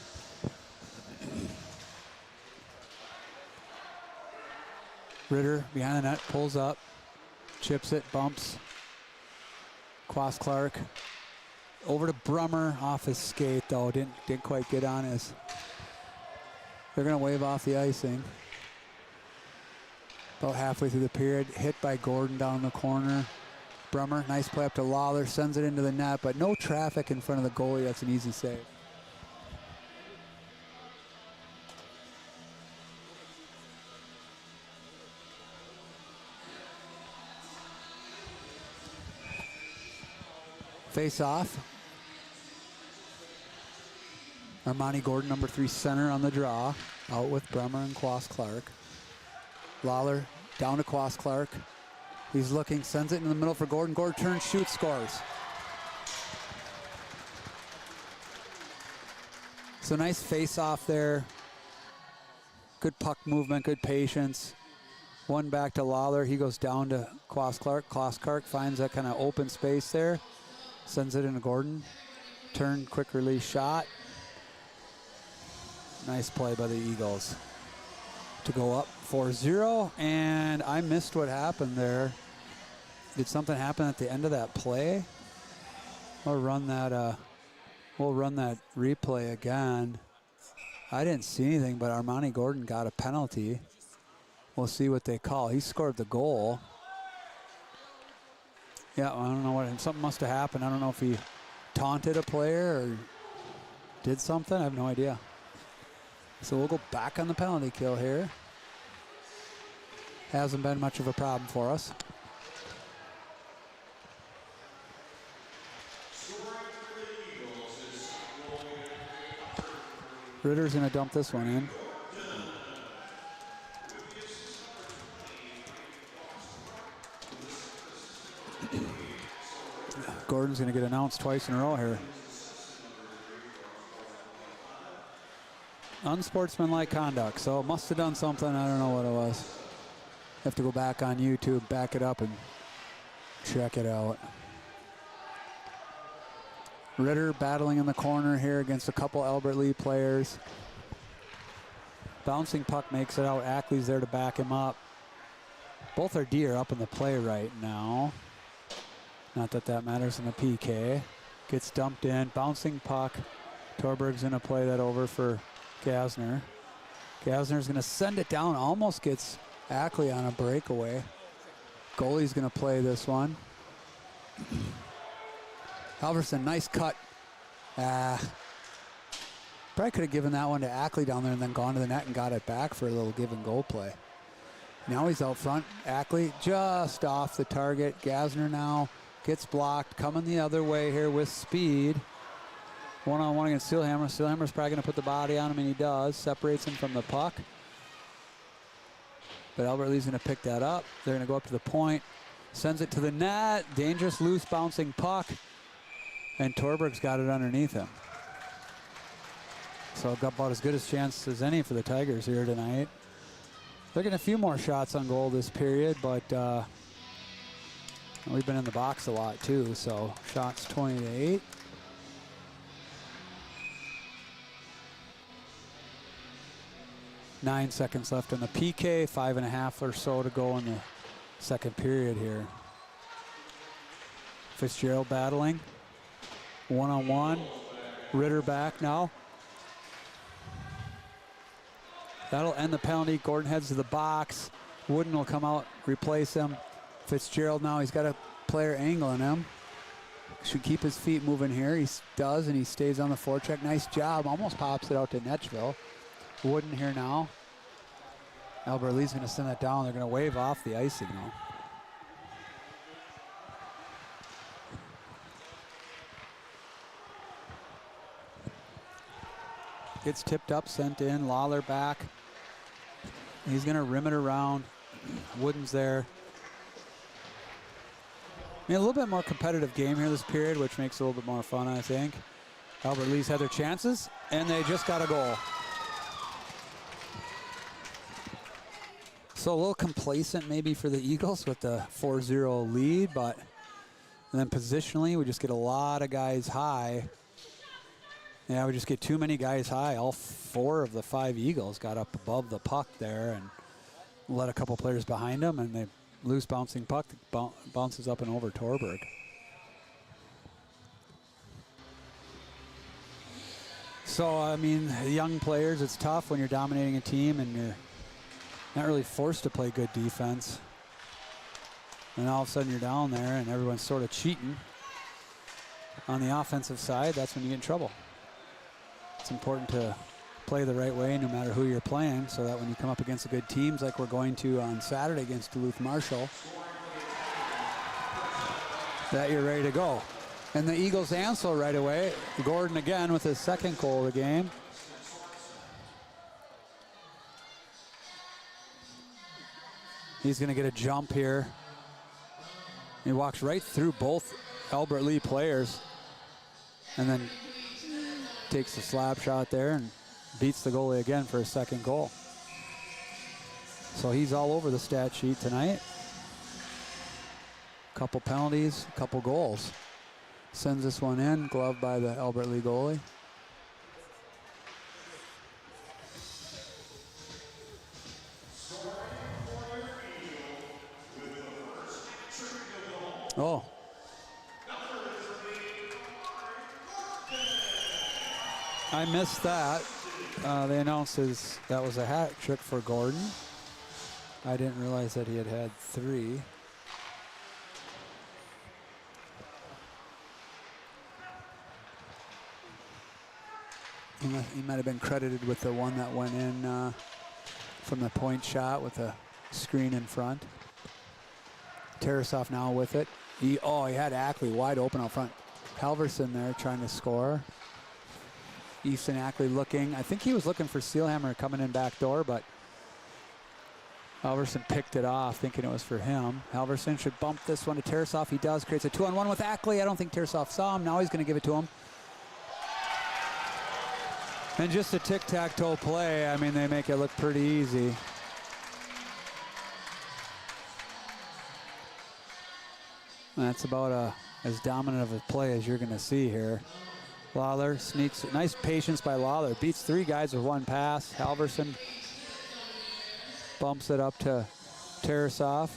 Ritter behind the net, pulls up, chips it, bumps. Quas Clark over to Brummer, off his skate though, didn't quite get on his. They're going to wave off the icing. About halfway through the period, hit by Gordon down the corner. Brummer, nice play up to Lawler, sends it into the net, but no traffic in front of the goalie. That's an easy save. Face off. Armani Gordon, number 3 center on the draw, out with Brummer and Quas Clark. Lawler down to Quas Clark. He's looking, sends it in the middle for Gordon. Gordon turns, shoots, scores. So nice face off there. Good puck movement, good patience. One back to Lawler. He goes down to Quas Clark. Quas Clark finds that kind of open space there. Sends it into Gordon. Turn, quick release shot. Nice play by the Eagles to go up 4-0, and I missed what happened there. Did something happen at the end of that play? We'll run that replay again. I didn't see anything, but Armani Gordon got a penalty. We'll see what they call. He scored the goal. Yeah, I don't know what, something must have happened. I don't know if he taunted a player or did something. I have no idea. So we'll go back on the penalty kill here. Hasn't been much of a problem for us. Ritter's going to dump this one in. Gordon's going to get announced twice in a row here. Unsportsmanlike conduct, so must have done something. I don't know what it was. Have to go back on YouTube, back it up, and check it out. Ritter battling in the corner here against a couple Albert Lea players. Bouncing puck makes it out. Ackley's there to back him up. Both our D are up in the play right now. Not that that matters in the PK. Gets dumped in. Bouncing puck. Torberg's going to play that over for Gasner. Gasner's going to send it down. Almost gets Ackley on a breakaway. Goalie's going to play this one. Halverson, nice cut. Probably could have given that one to Ackley down there and then gone to the net and got it back for a little give and go play. Now he's out front. Ackley just off the target. Gasner now gets blocked. Coming the other way here with speed. One-on-one against Sealhammer. Sealhammer's probably going to put the body on him, and he does. Separates him from the puck. but Albert Lea's going to pick that up. They're going to go up to the point, sends it to the net. Dangerous, loose, bouncing puck, and Torberg's got it underneath him. So got about as good a chance as any for the Tigers here tonight. They're getting a few more shots on goal this period, but we've been in the box a lot too, so shots 20-8. Nine seconds left on the PK, 5.5 or so to go in the second period here. Fitzgerald battling, one-on-one. Ritter back now. That'll end the penalty. Gordon heads to the box. Wooden will come out, replace him. Fitzgerald now, he's got a player angling him. Should keep his feet moving here. He does, and he stays on the forecheck. Nice job. Almost pops it out to Netchville. Wooden here now. Albert Lea's going to send that down. They're going to wave off the icing now. Gets tipped up, sent in. Lawler back. He's going to rim it around. Wooden's there. I mean, a little bit more competitive game here this period, which makes it a little bit more fun, I think. Albert Lea's had their chances, and they just got a goal. So a little complacent maybe for the Eagles with the 4-0 lead, but and then positionally, we just get a lot of guys high. Yeah, we just get too many guys high. All 4 of the 5 Eagles got up above the puck there and let a couple players behind them, and they loose bouncing puck bounces up and over Torberg. So, I mean, young players, it's tough when you're dominating a team and you're not really forced to play good defense. And all of a sudden you're down there and everyone's sort of cheating on the offensive side. That's when you get in trouble. It's important to play the right way no matter who you're playing, so that when you come up against the good teams like we're going to on Saturday against Duluth Marshall, that you're ready to go. And the Eagles answer right away. Gordon again with his second goal of the game. He's going to get a jump here. He walks right through both Albert Lea players and then takes the slap shot there and beats the goalie again for his second goal. So he's all over the stat sheet tonight. Couple penalties, couple goals. Sends this one in, gloved by the Albert Lea goalie. Oh. I missed that. They announced that was a hat trick for Gordon. I didn't realize that he had had 3. He might have been credited with the one that went in from the point shot with the screen in front. Tarasov now with it. He had Ackley wide open out front. Halverson there trying to score. Easton Ackley looking. I think he was looking for Steelhammer coming in back door, but Halverson picked it off thinking it was for him. Halverson should bump this one to Tarasov. He does. Creates a 2-on-1 with Ackley. I don't think Tarasov saw him. Now he's going to give it to him. And just a tic-tac-toe play. I mean, they make it look pretty easy. That's about as dominant of a play as you're going to see here. Lawler sneaks, nice patience by Lawler. Beats 3 guys with 1 pass. Halverson bumps it up to Tarasov.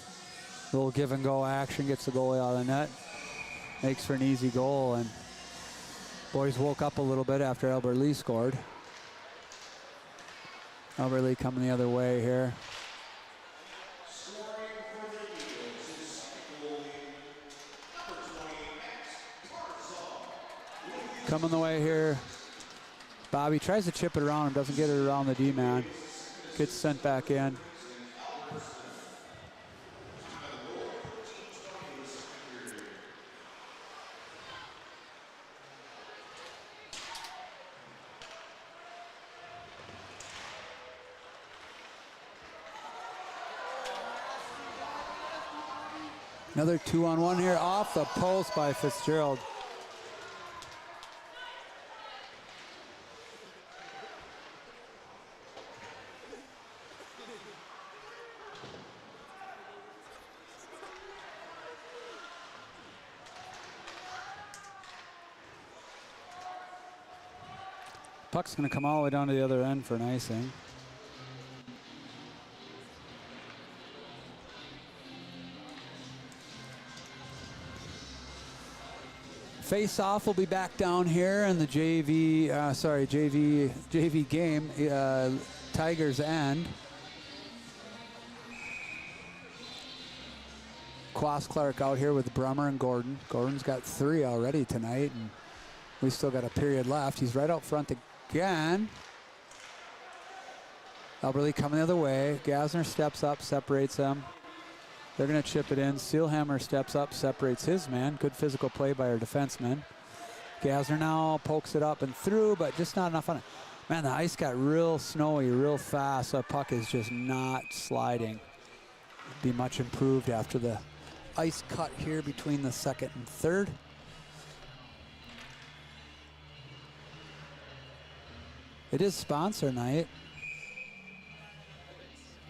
Little give and go action, gets the goalie out of the net. Makes for an easy goal, and boys woke up a little bit after Albert Lea scored. Albert Lea coming the other way here. Coming the way here. Bobby tries to chip it around and doesn't get it around the D-man. Gets sent back in. Another 2-on-1 here off the post by Fitzgerald. Puck's going to come all the way down to the other end for an icing. Face-off will be back down here in the JV game, Tigers end. Quas Clark out here with Brummer and Gordon. Gordon's got 3 already tonight, and we still got a period left. He's right out front again. Albert Lea coming the other way. Gasner steps up, separates them. They're going to chip it in. Steelhammer steps up, separates his man. Good physical play by our defenseman. Gasner now pokes it up and through, but just not enough on it. Man, the ice got real snowy, real fast. The puck is just not sliding. Be much improved after the ice cut here between the second and third. It is sponsor night.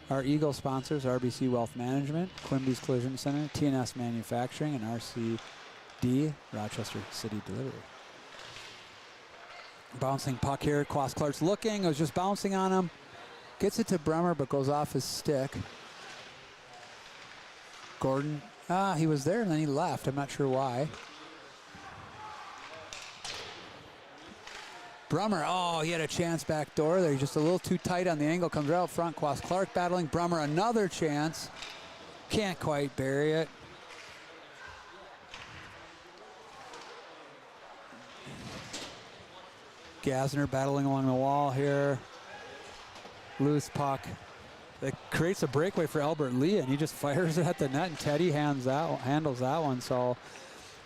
Our Eagle sponsors, RBC Wealth Management, Quimby's Collision Center, TNS Manufacturing, and RCD, Rochester City Delivery. Bouncing puck here. Quas Clark's looking. It was just bouncing on him. Gets it to Brummer, but goes off his stick. Gordon, he was there and then he left. I'm not sure why. Brummer, he had a chance back door there. He's just a little too tight on the angle. Comes right out front. Quas Clark battling. Brummer, another chance. Can't quite bury it. Gasner battling along the wall here. Loose puck. It creates a breakaway for Albert Lea, and he just fires it at the net, and Teddy handles that one. So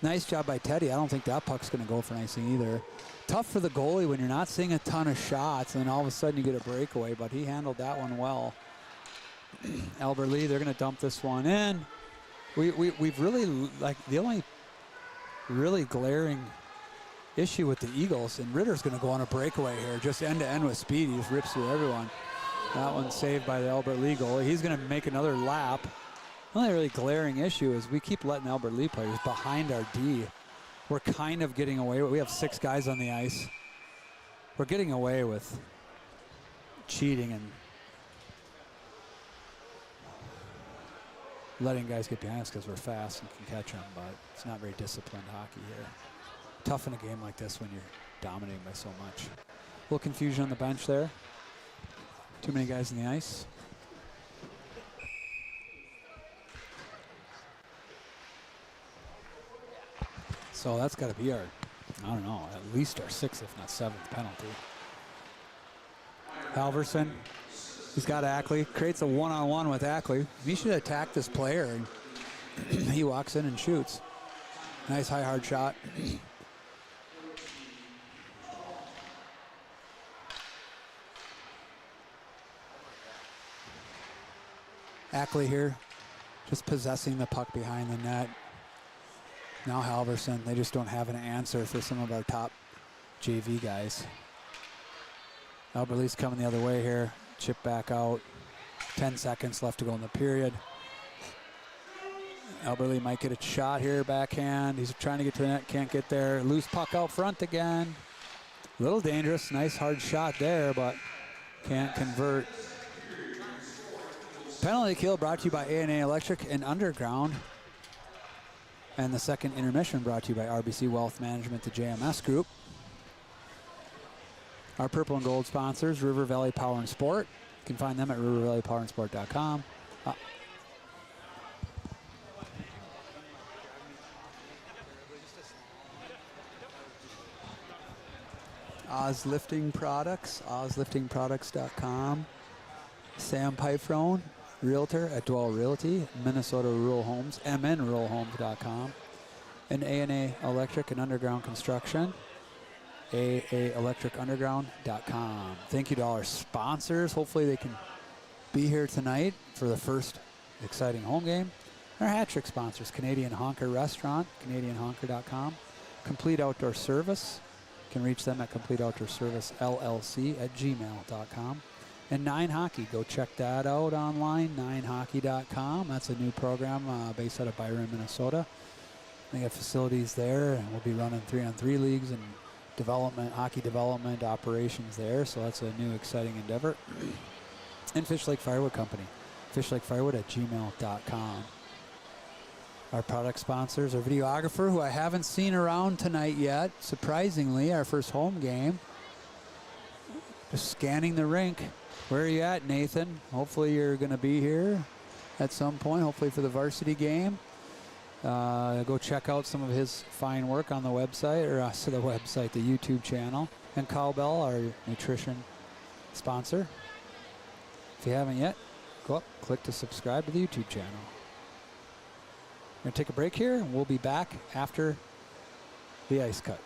nice job by Teddy. I don't think that puck's going to go for an icing either. Tough for the goalie when you're not seeing a ton of shots, and then all of a sudden you get a breakaway, but he handled that one well. Albert Lea, they're going to dump this one in. We've really, like, the only really glaring issue with the Eagles, and Ritter's going to go on a breakaway here, just end-to-end with speed. He just rips through everyone. That one's saved by the Albert Lea goalie. He's going to make another lap. The only really glaring issue is we keep letting Albert Lea players behind our D. We're kind of getting away with, we have 6 guys on the ice. We're getting away with cheating and letting guys get behind us because we're fast and can catch them, but it's not very disciplined hockey here. Tough in a game like this when you're dominating by so much. A little confusion on the bench there. Too many guys in the ice. So that's got to be our, I don't know, at least our 6th, if not 7th penalty. Halverson, he's got Ackley, creates a one-on-one with Ackley. He should attack this player, and he walks in and shoots. Nice high, hard shot. Ackley here, just possessing the puck behind the net. Now Halverson, they just don't have an answer for some of our top JV guys. Albert Lea's coming the other way here. Chip back out. 10 seconds left to go in the period. Albert Lea might get a shot here, backhand. He's trying to get to the net, can't get there. Loose puck out front again. A little dangerous, nice hard shot there, but can't convert. Penalty kill brought to you by A&A Electric and Underground. And the second intermission brought to you by RBC Wealth Management, the JMS Group. Our purple and gold sponsors, River Valley Power and Sport. You can find them at rivervalleypowerandsport.com. Oz Lifting Products, ozliftingproducts.com. Sam Pifrone, Realtor at Dwell Realty, Minnesota Rural Homes, mnruralhomes.com, and A&A Electric and Underground Construction, aaelectricunderground.com. Thank you to all our sponsors. Hopefully they can be here tonight for the first exciting home game. Our hat trick sponsors, Canadian Honker Restaurant, CanadianHonker.com. Complete Outdoor Service. You can reach them at CompleteOutdoorServiceLLC@gmail.com. And 9 Hockey. Go check that out online, 9hockey.com. That's a new program based out of Byron, Minnesota. They have facilities there, and we'll be running 3-on-3 leagues and hockey development operations there. So that's a new exciting endeavor. And Fish Lake Firewood Company, fishlakefirewood@gmail.com. Our product sponsors, our videographer, who I haven't seen around tonight yet, surprisingly, our first home game. Just scanning the rink. Where are you at, Nathan? Hopefully you're going to be here at some point, hopefully for the varsity game. Go check out some of his fine work on the website, the YouTube channel. And Cowbell, our nutrition sponsor. If you haven't yet, go up, click to subscribe to the YouTube channel. We're going to take a break here, and we'll be back after the ice cut.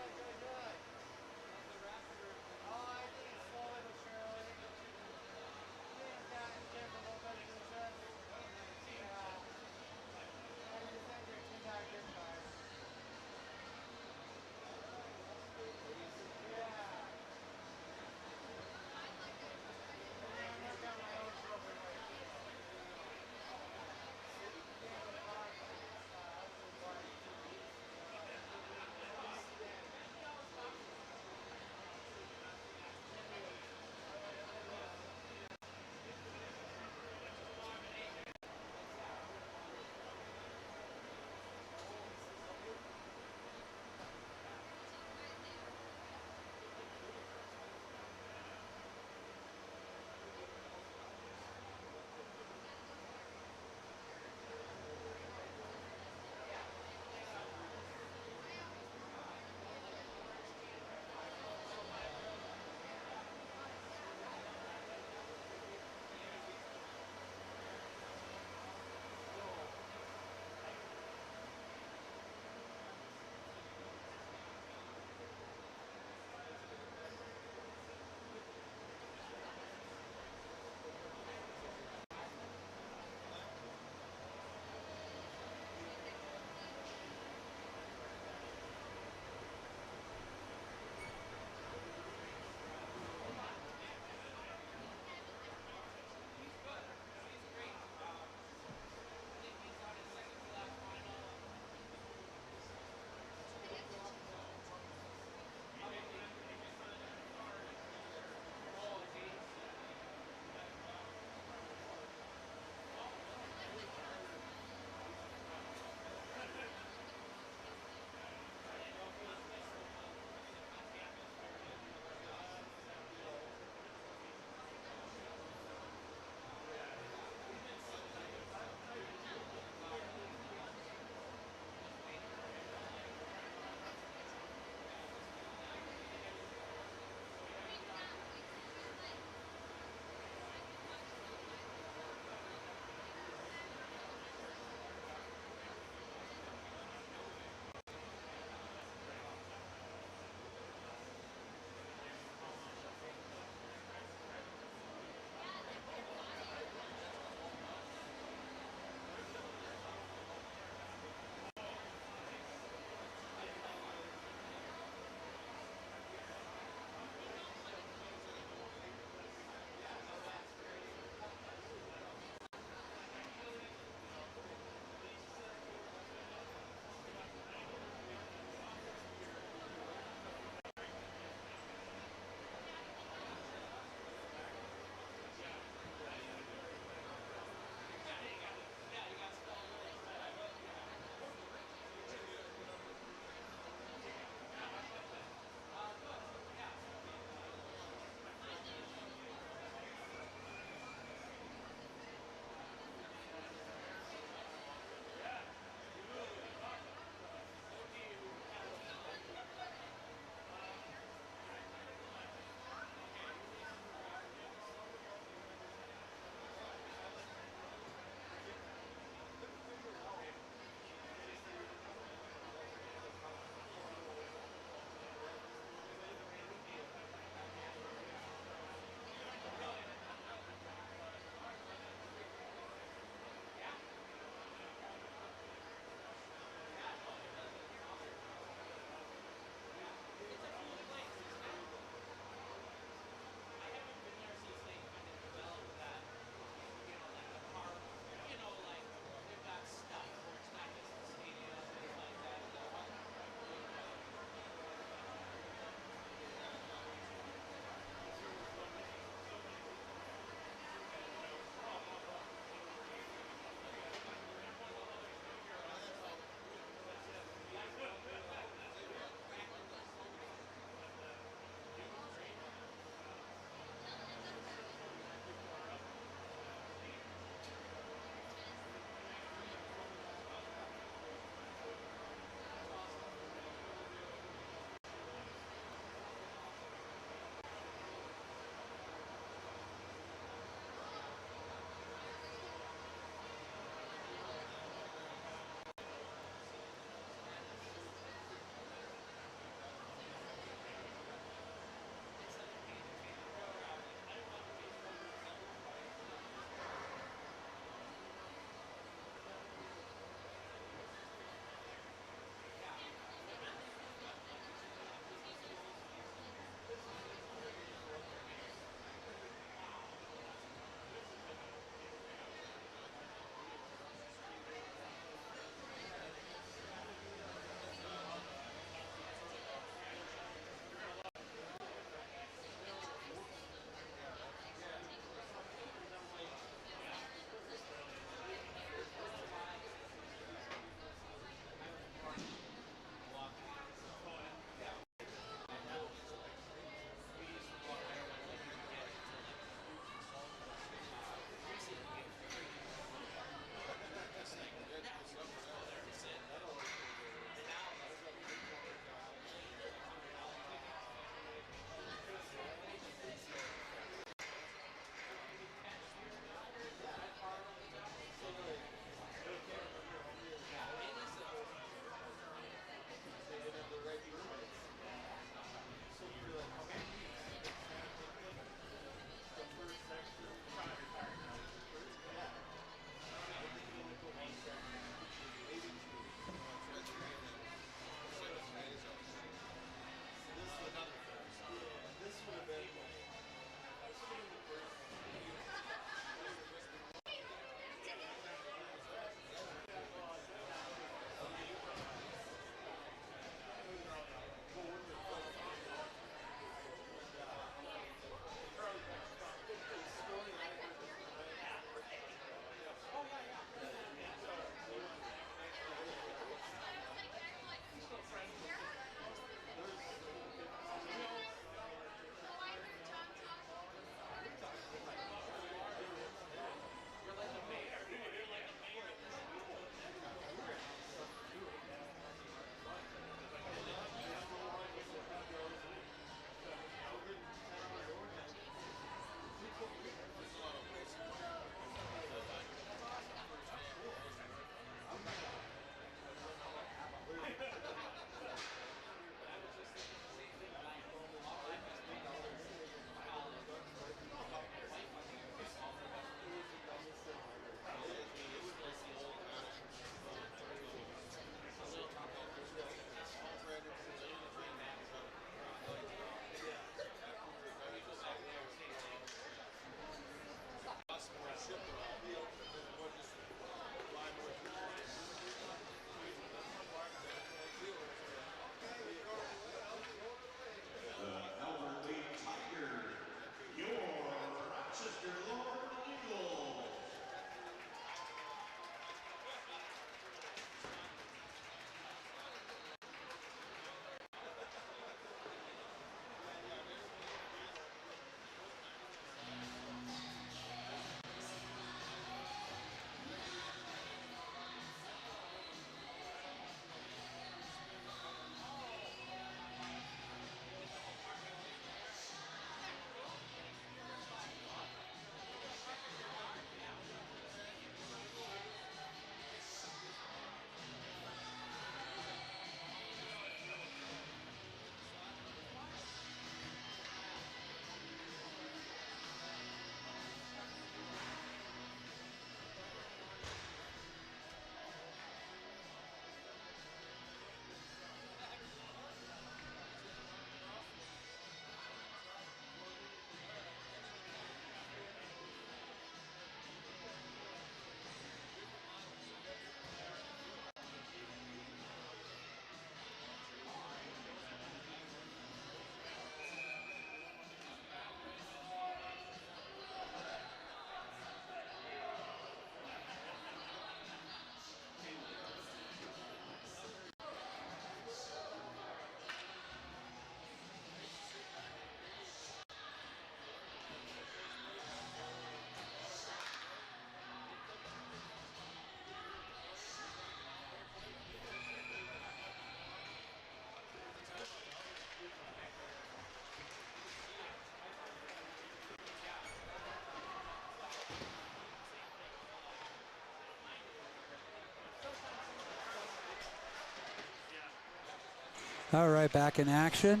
All right, back in action.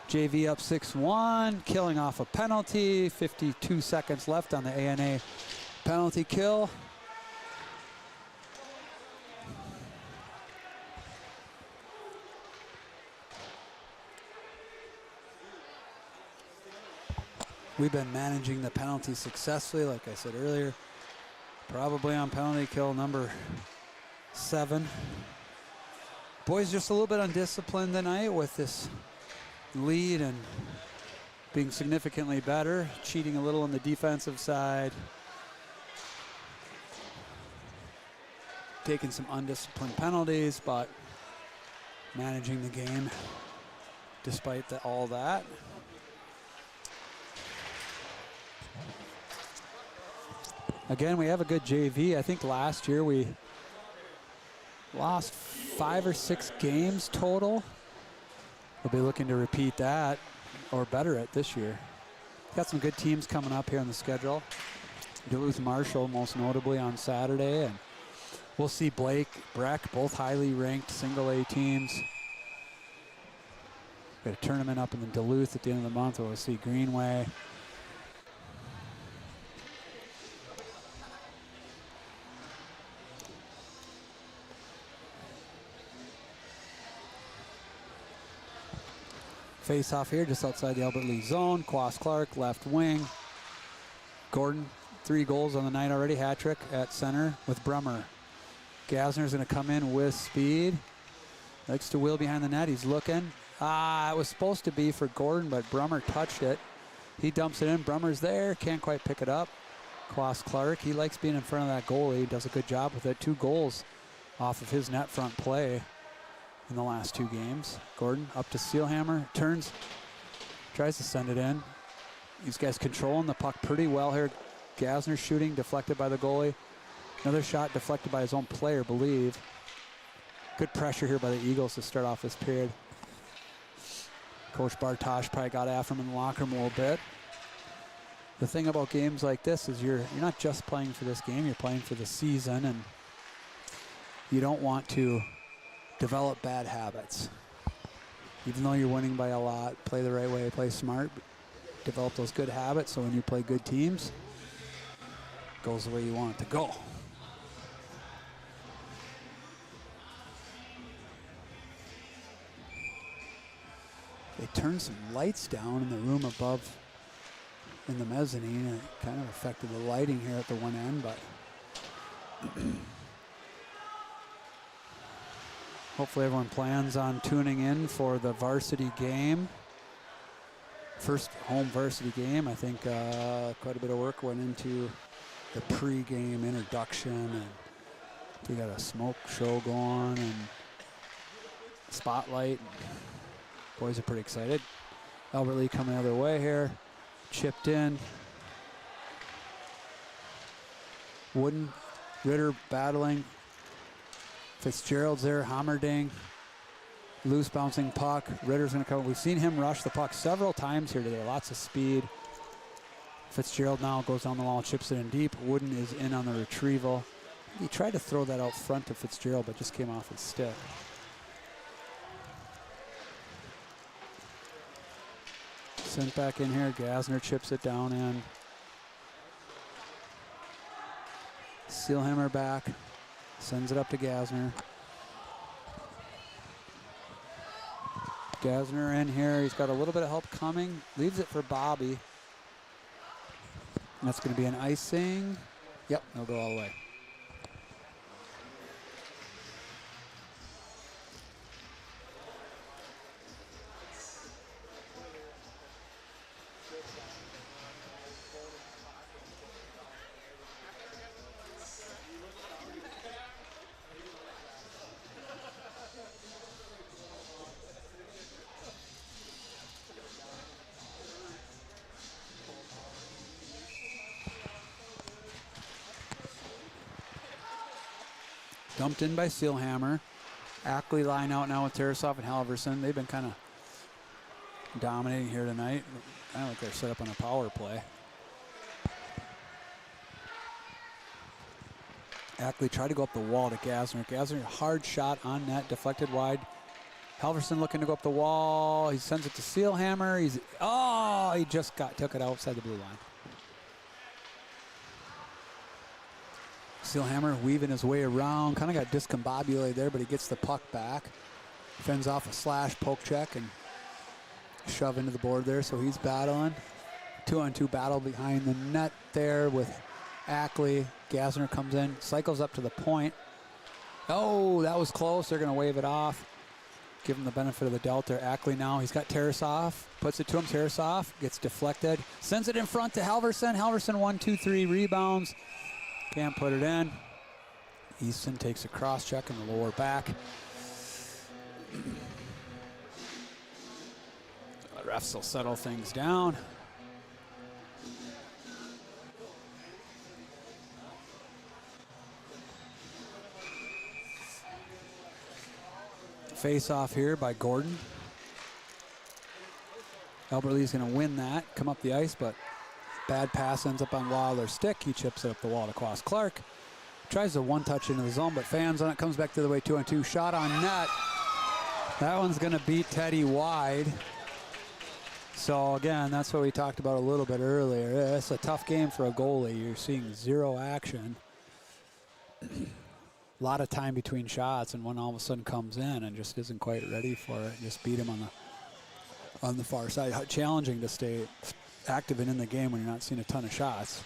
JV up 6-1, killing off a penalty. 52 seconds left on the ANA penalty kill. We've been managing the penalty successfully, like I said earlier. Probably on penalty kill number 7. Boys just a little bit undisciplined tonight with this lead and being significantly better, cheating a little on the defensive side, taking some undisciplined penalties, but managing the game despite all that. Again, we have a good JV. I think last year we lost 5 or 6 games total. We'll be looking to repeat that or better it this year. Got some good teams coming up here on the schedule. Duluth Marshall most notably on Saturday, and we'll see Blake, Breck, both highly ranked single A teams. Got a tournament up in the Duluth at the end of the month where we'll see Greenway. Face off here just outside the Albert Lea zone. Quas Clark, left wing. Gordon, 3 goals on the night already. Hat trick at center with Brummer. Gasner's going to come in with speed. Likes to wheel behind the net. He's looking. It was supposed to be for Gordon, but Brummer touched it. He dumps it in. Brummer's there. Can't quite pick it up. Quas Clark, he likes being in front of that goalie. He does a good job with it. 2 goals off of his net front play in the last 2 games. Gordon up to Steelhammer, turns, tries to send it in. These guys controlling the puck pretty well here. Gasner shooting, deflected by the goalie. Another shot deflected by his own player, believe. Good pressure here by the Eagles to start off this period. Coach Bartosh probably got after him in the locker room a little bit. The thing about games like this is you're not just playing for this game, you're playing for the season, and you don't want to develop bad habits. Even though you're winning by a lot, play the right way, play smart, develop those good habits so when you play good teams, it goes the way you want it to go. They turned some lights down in the room above in the mezzanine, and it kind of affected the lighting here at the one end, but hopefully everyone plans on tuning in for the varsity game. First home varsity game. I think quite a bit of work went into the pre-game introduction, and we got a smoke show going and spotlight. Boys are pretty excited. Albert Lea coming the other way here. Chipped in. Wooden, Ritter battling. Fitzgerald's there, Hammerding. Loose bouncing puck. Ritter's going to come. We've seen him rush the puck several times here today. Lots of speed. Fitzgerald now goes down the wall, chips it in deep. Wooden is in on the retrieval. He tried to throw that out front to Fitzgerald, but just came off his stick. Sent back in here. Gasner chips it down in. Steelhammer back. Sends it up to Gasner. Gasner in here. He's got a little bit of help coming. Leaves it for Bobby. And that's going to be an icing. Yep, they'll go all the way. Dumped in by Steelhammer. Ackley line out now with Tarasov and Halverson. They've been kind of dominating here tonight. Kind of like they're set up on a power play. Ackley tried to go up the wall to Gasner. Gasner, hard shot on net, deflected wide. Halverson looking to go up the wall. He sends it to Sealhammer. He just took it outside the blue line. Sealhammer weaving his way around. Kind of got discombobulated there, but he gets the puck back. Fends off a slash poke check and shove into the board there, so he's battling. 2-on-2 battle behind the net there with Ackley. Gasner comes in, cycles up to the point. Oh, that was close. They're going to wave it off. Give him the benefit of the Delta. Ackley now, he's got Tarasov. Puts it to him. Tarasov gets deflected. Sends it in front to Halverson. Halverson 1-2-3 rebounds. Can't put it in. Easton takes a cross check in the lower back. The refs will settle things down. Face off here by Gordon. Albert Lea's going to win that, come up the ice, but bad pass ends up on Wilder's stick. He chips it up the wall to Quas Clark. Tries to one-touch into the zone, but fans on it. Comes back to the way 2-on-2. Shot on net. That one's going to beat Teddy wide. So, again, that's what we talked about a little bit earlier. It's a tough game for a goalie. You're seeing zero action. A lot of time between shots, and one all of a sudden comes in and just isn't quite ready for it. Just beat him on the far side. How challenging to stay active and in the game when you're not seeing a ton of shots.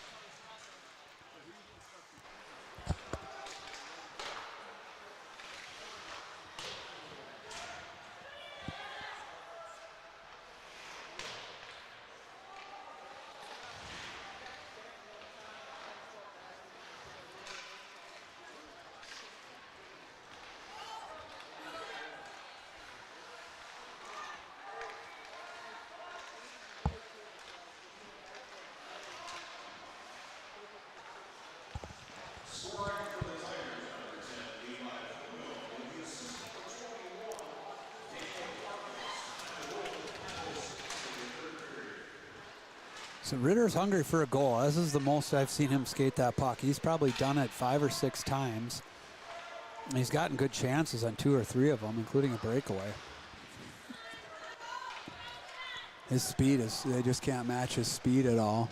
So Ritter's hungry for a goal. This is the most I've seen him skate that puck. He's probably done it 5 or 6 times. And he's gotten good chances on 2 or 3 of them, including a breakaway. His speed they just can't match his speed at all.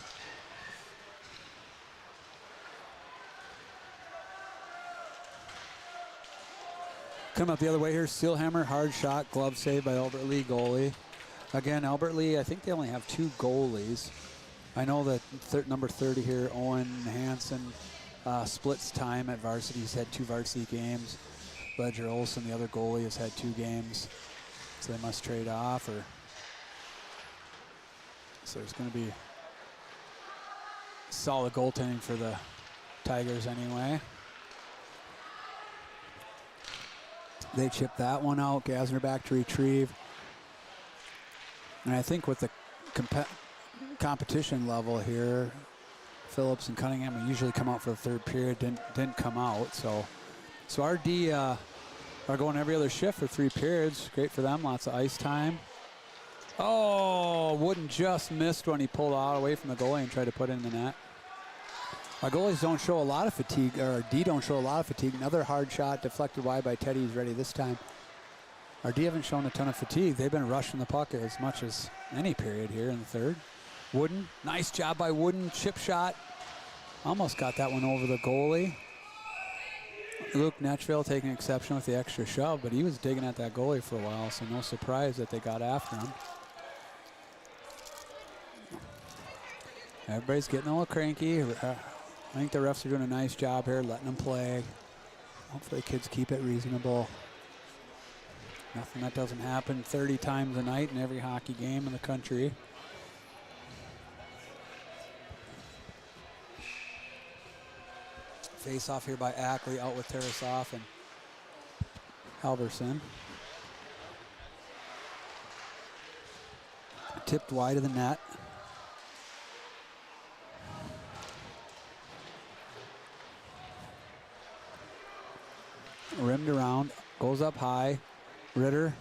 Coming up the other way here, Sealhammer, hard shot, glove save by Albert Lea goalie. Again, Albert Lea, I think they only have 2 goalies. I know that number 30 here, Owen Hansen, splits time at varsity. He's had 2 varsity games. Ledger Olson, the other goalie, has had 2 games. So they must trade off. So there's going to be solid goaltending for the Tigers anyway. They chip that one out. Gasner back to retrieve. And I think with the competition level here, Phillips and Cunningham will usually come out for the 3rd period. Didn't come out. So our D are going every other shift for 3 periods. Great for them. Lots of ice time. Oh, Wooden just missed when he pulled out away from the goalie and tried to put it in the net. Our goalies don't show a lot of fatigue, or our D don't show a lot of fatigue. Another hard shot deflected wide by Teddy. He's ready this time. Our D haven't shown a ton of fatigue. They've been rushing the puck as much as any period here in the 3rd. Wooden, nice job by Wooden. Chip shot. Almost got that one over the goalie. Luke Netchville taking exception with the extra shove, but he was digging at that goalie for a while, so no surprise that they got after him. Everybody's getting a little cranky. I think the refs are doing a nice job here, letting them play. Hopefully kids keep it reasonable. Nothing that doesn't happen 30 times a night in every hockey game in the country. Face off here by Ackley, out with Tarasov and Halverson. Tipped wide of the net. Rimmed around, goes up high. Ritter's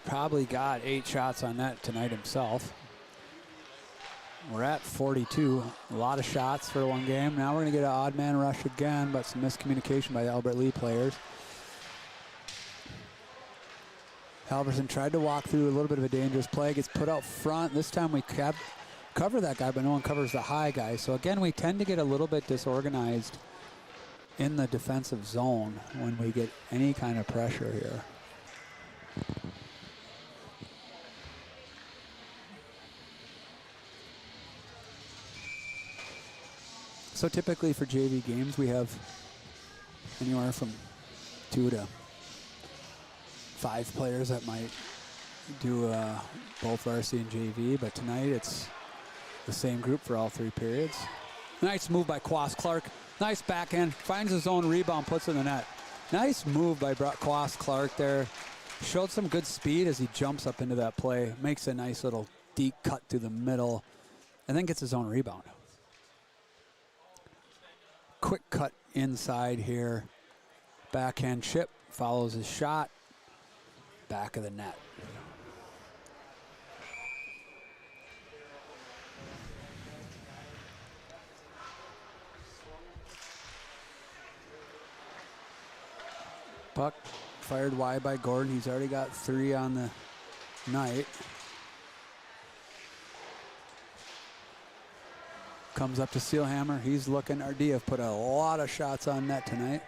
probably got 8 shots on net tonight himself. We're at 42. A lot of shots for one game. Now we're going to get an odd man rush again, but some miscommunication by the Albert Lea players. Halverson tried to walk through a little bit of a dangerous play, gets put out front. This time we cover that guy, but no one covers the high guy. So again, we tend to get a little bit disorganized in the defensive zone when we get any kind of pressure here. So typically for JV games, we have anywhere from 2 to 5 players that might do both varsity and JV, but tonight it's the same group for all 3 periods. Nice move by Quas Clark. Nice backhand, finds his own rebound, puts it in the net. Nice move by Quas Clark there. Showed some good speed as he jumps up into that play. Makes a nice little deep cut through the middle, and then gets his own rebound. Quick cut inside here. Backhand chip, follows his shot. Back of the net. Puck fired wide by Gordon. He's already got 3 on the night. Comes up to Steelhammer. He's looking. Ardiev put a lot of shots on net tonight.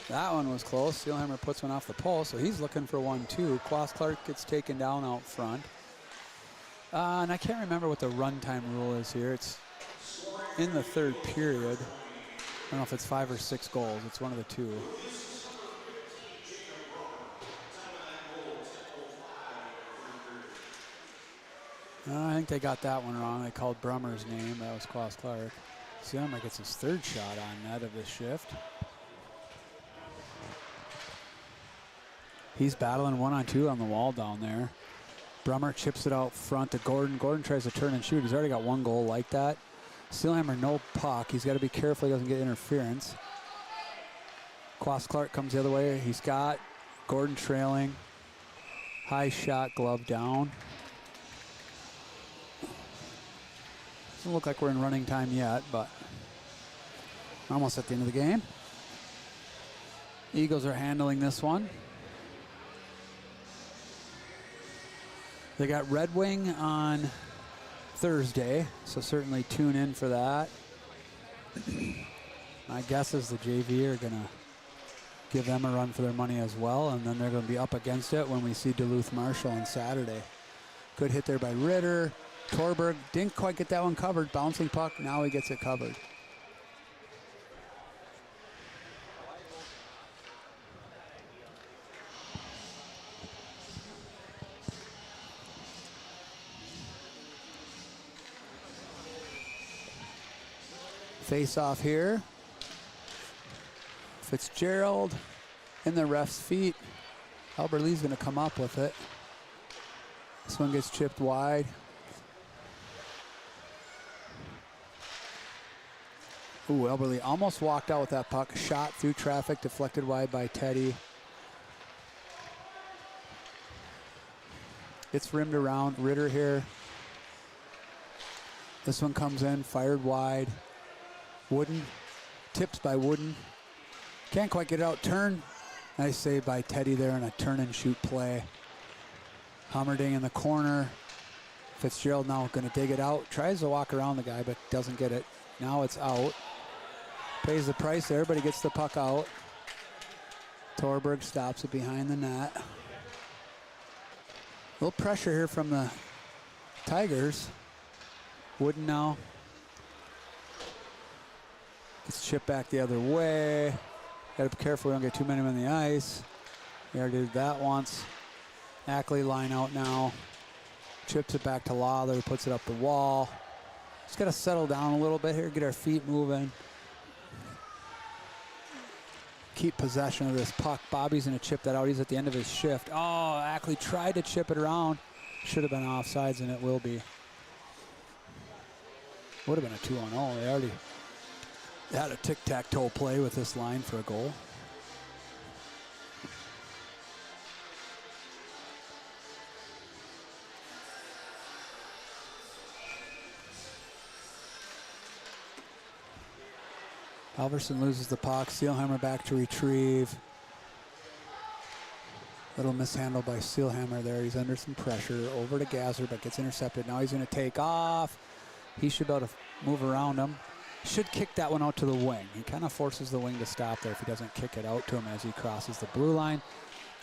That one was close. Steelhammer puts one off the pole, so he's looking for one too. Quas Clark gets taken down out front. And I can't remember what the runtime rule is here. It's in the 3rd period. I don't know if it's 5 or 6 goals. It's one of the 2. I think they got that one wrong. They called Brummer's name. That was Quas Clark. Steelhammer gets his 3rd shot on net of this shift. He's battling 1-on-2 on the wall down there. Brummer chips it out front to Gordon. Gordon tries to turn and shoot. He's already got 1 goal like that. Steelhammer, no puck. He's got to be careful he doesn't get interference. Quas Clark comes the other way. He's got Gordon trailing. High shot, glove down. Doesn't look like we're in running time yet, but we're almost at the end of the game. Eagles are handling this one. They got Red Wing on Thursday, so certainly tune in for that. My guess is the JV are going to give them a run for their money as well, and then they're going to be up against it when we see Duluth Marshall on Saturday. Good hit there by Ritter. Torberg didn't quite get that one covered. Bouncing puck, now he gets it covered. Face off here. Fitzgerald in the ref's feet. Albert Lea's going to come up with it. This one gets chipped wide. Ooh, Albert Lea almost walked out with that puck. Shot through traffic, deflected wide by Teddy. It's rimmed around. Ritter here. This one comes in, fired wide. Wooden, tips by Wooden. Can't quite get it out. Turn. Nice save by Teddy there in a turn and shoot play. Hummerding in the corner. Fitzgerald now going to dig it out. Tries to walk around the guy, but doesn't get it. Now it's out. Pays the price there, but he gets the puck out. Torberg stops it behind the net. A little pressure here from the Tigers. Wooden now. Gets chipped back the other way. Got to be careful we don't get too many on the ice. We already did that once. Ackley line out now. Chips it back to Lawler, puts it up the wall. Just got to settle down a little bit here, get our feet moving. Keep possession of this puck. Bobby's going to chip that out. He's at the end of his shift. Oh, Ackley tried to chip it around. Should have been offsides, and it will be. Would have been a 2-on-0. They already had a tic-tac-toe play with this line for a goal. Halverson loses the puck. Steelhammer back to retrieve. Little mishandle by Steelhammer there. He's under some pressure. Over to Gazer, but gets intercepted. Now he's going to take off. He should be able to move around him. Should kick that one out to the wing. He kind of forces the wing to stop there if he doesn't kick it out to him as he crosses the blue line.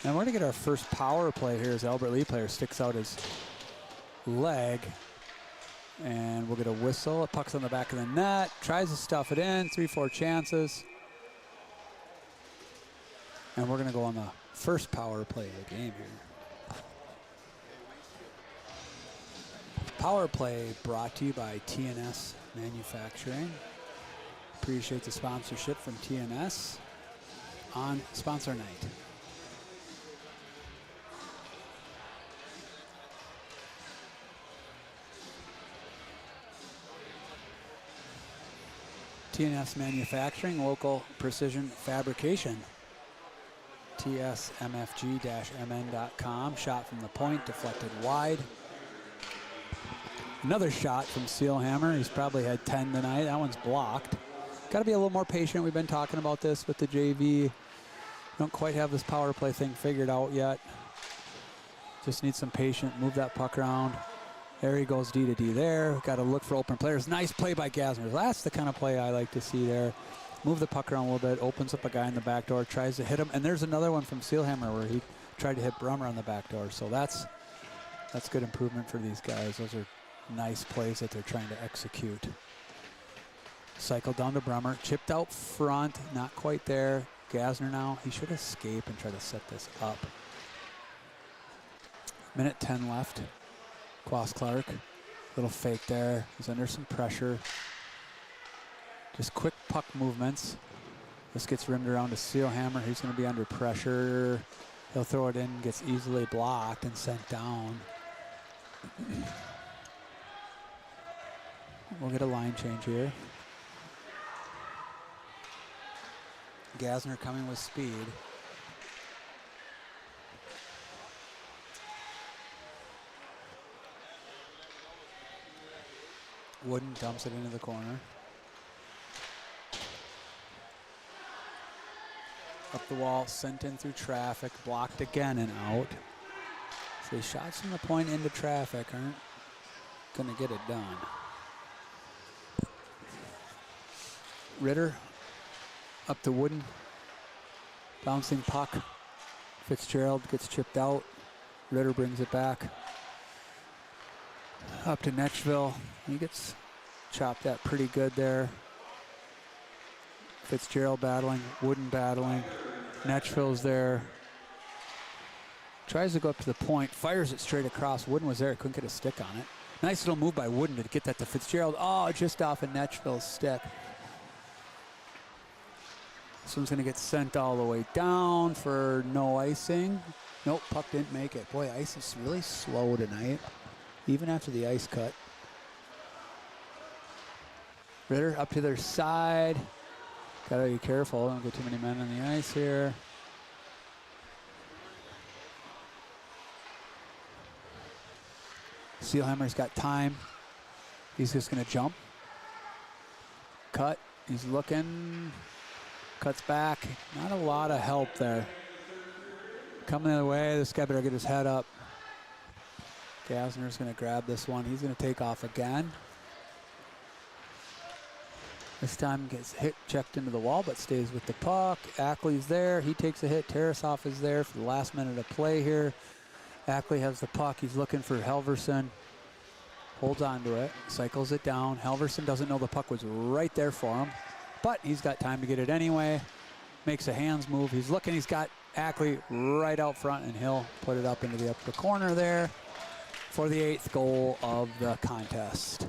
And we're going to get our first power play here as Albert Lea player sticks out his leg. And we'll get a whistle. It puck's on the back of the net. Tries to stuff it in. 3-4 chances. And we're going to go on the first power play of the game here. Power play brought to you by TNS Manufacturing. Appreciate the sponsorship from TNS on sponsor night. TNS Manufacturing, local precision fabrication. TSMFG-MN.com. Shot from the point, deflected wide. Another shot from Steelhammer. He's probably had 10 tonight. That one's blocked. Got to be a little more patient. We've been talking about this with the JV. Don't quite have this power play thing figured out yet. Just need some patience. Move that puck around. There he goes, D to D there. Got to look for open players. Nice play by Gasner. That's the kind of play I like to see there. Move the puck around a little bit, opens up a guy in the back door, tries to hit him. And there's another one from Steelhammer where he tried to hit Brummer on the back door. So that's good improvement for these guys. Those are nice plays that they're trying to execute. Cycle down to Brummer, chipped out front, not quite there. Gasner now, he should escape and try to set this up. Minute 10 left. Quas Clark, little fake there. He's under some pressure. Just quick puck movements. This gets rimmed around to Steelhammer. He's going to be under pressure. He'll throw it in, gets easily blocked and sent down. We'll get a line change here. Gasner coming with speed. Wooden dumps it into the corner. Up the wall, sent in through traffic, blocked again and out. So the shots from the point into traffic aren't going to get it done. Ritter up to Wooden. Bouncing puck. Fitzgerald gets chipped out. Ritter brings it back. Up to Netchville. He gets chopped at pretty good there. Fitzgerald battling, Wooden battling. Netchville's there. Tries to go up to the point, fires it straight across. Wooden was there, couldn't get a stick on it. Nice little move by Wooden to get that to Fitzgerald. Oh, just off of Netchville's stick. This one's gonna get sent all the way down for no icing. Nope, puck didn't make it. Boy, ice is really slow tonight, even after the ice cut. Ritter up to their side. Gotta be careful, don't get too many men on the ice here. Steelhammer's got time. He's just gonna jump. Cut, he's looking. Cuts back, not a lot of help there. Coming the other way, this guy better get his head up. Gasner's gonna grab this one. He's gonna take off again. This time gets hit, checked into the wall, but stays with the puck. Ackley's there, he takes a hit. Tarasoff is there for the last minute of play here. Ackley has the puck, he's looking for Halverson. Holds on to it, cycles it down. Halverson doesn't know the puck was right there for him, but he's got time to get it anyway. Makes a hands move, he's looking, he's got Ackley right out front, and he'll put it up into the upper corner there for the 8th goal of the contest.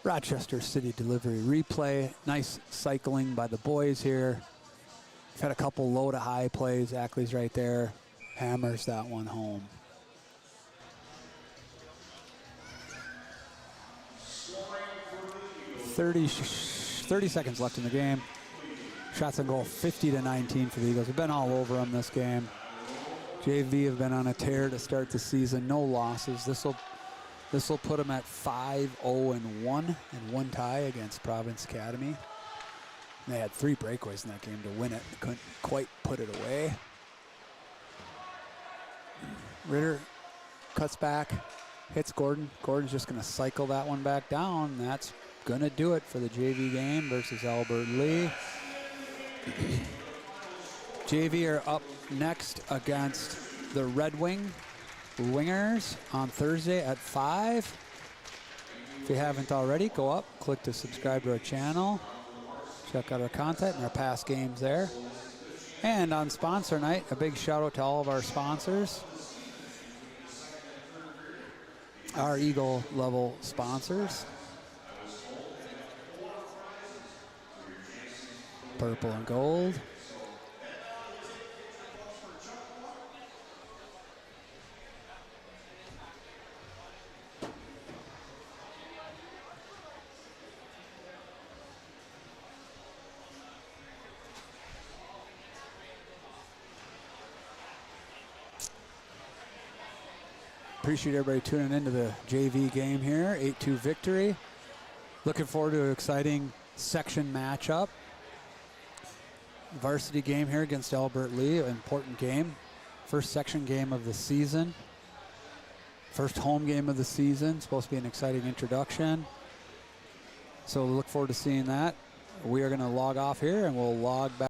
Rochester City delivery replay. Nice cycling by the boys here. We've had a couple low to high plays. Ackley's right there. Hammers that one home. Thirty seconds left in the game. Shots on goal 50-19 for the Eagles. We've been all over them this game. JV have been on a tear to start the season. No losses. This will This will put them at 5-0-1 and 1 tie against Providence Academy. They had 3 breakaways in that game to win it. They couldn't quite put it away. Ritter cuts back, hits Gordon. Gordon's just going to cycle that one back down. That's going to do it for the JV game versus Albert Lea. JV are up next against the Red Wingers on Thursday at 5. If you haven't already, go up, click to subscribe to our channel. Check out our content and our past games there. And on sponsor night, a big shout out to all of our sponsors. Our Eagle level sponsors. Purple and gold. Appreciate everybody tuning into the JV game here. 8-2 victory. Looking forward to an exciting section matchup. Varsity game here against Albert Lea, an important game. First section game of the season. First home game of the season. Supposed to be an exciting introduction. So look forward to seeing that. We are going to log off here and we'll log back.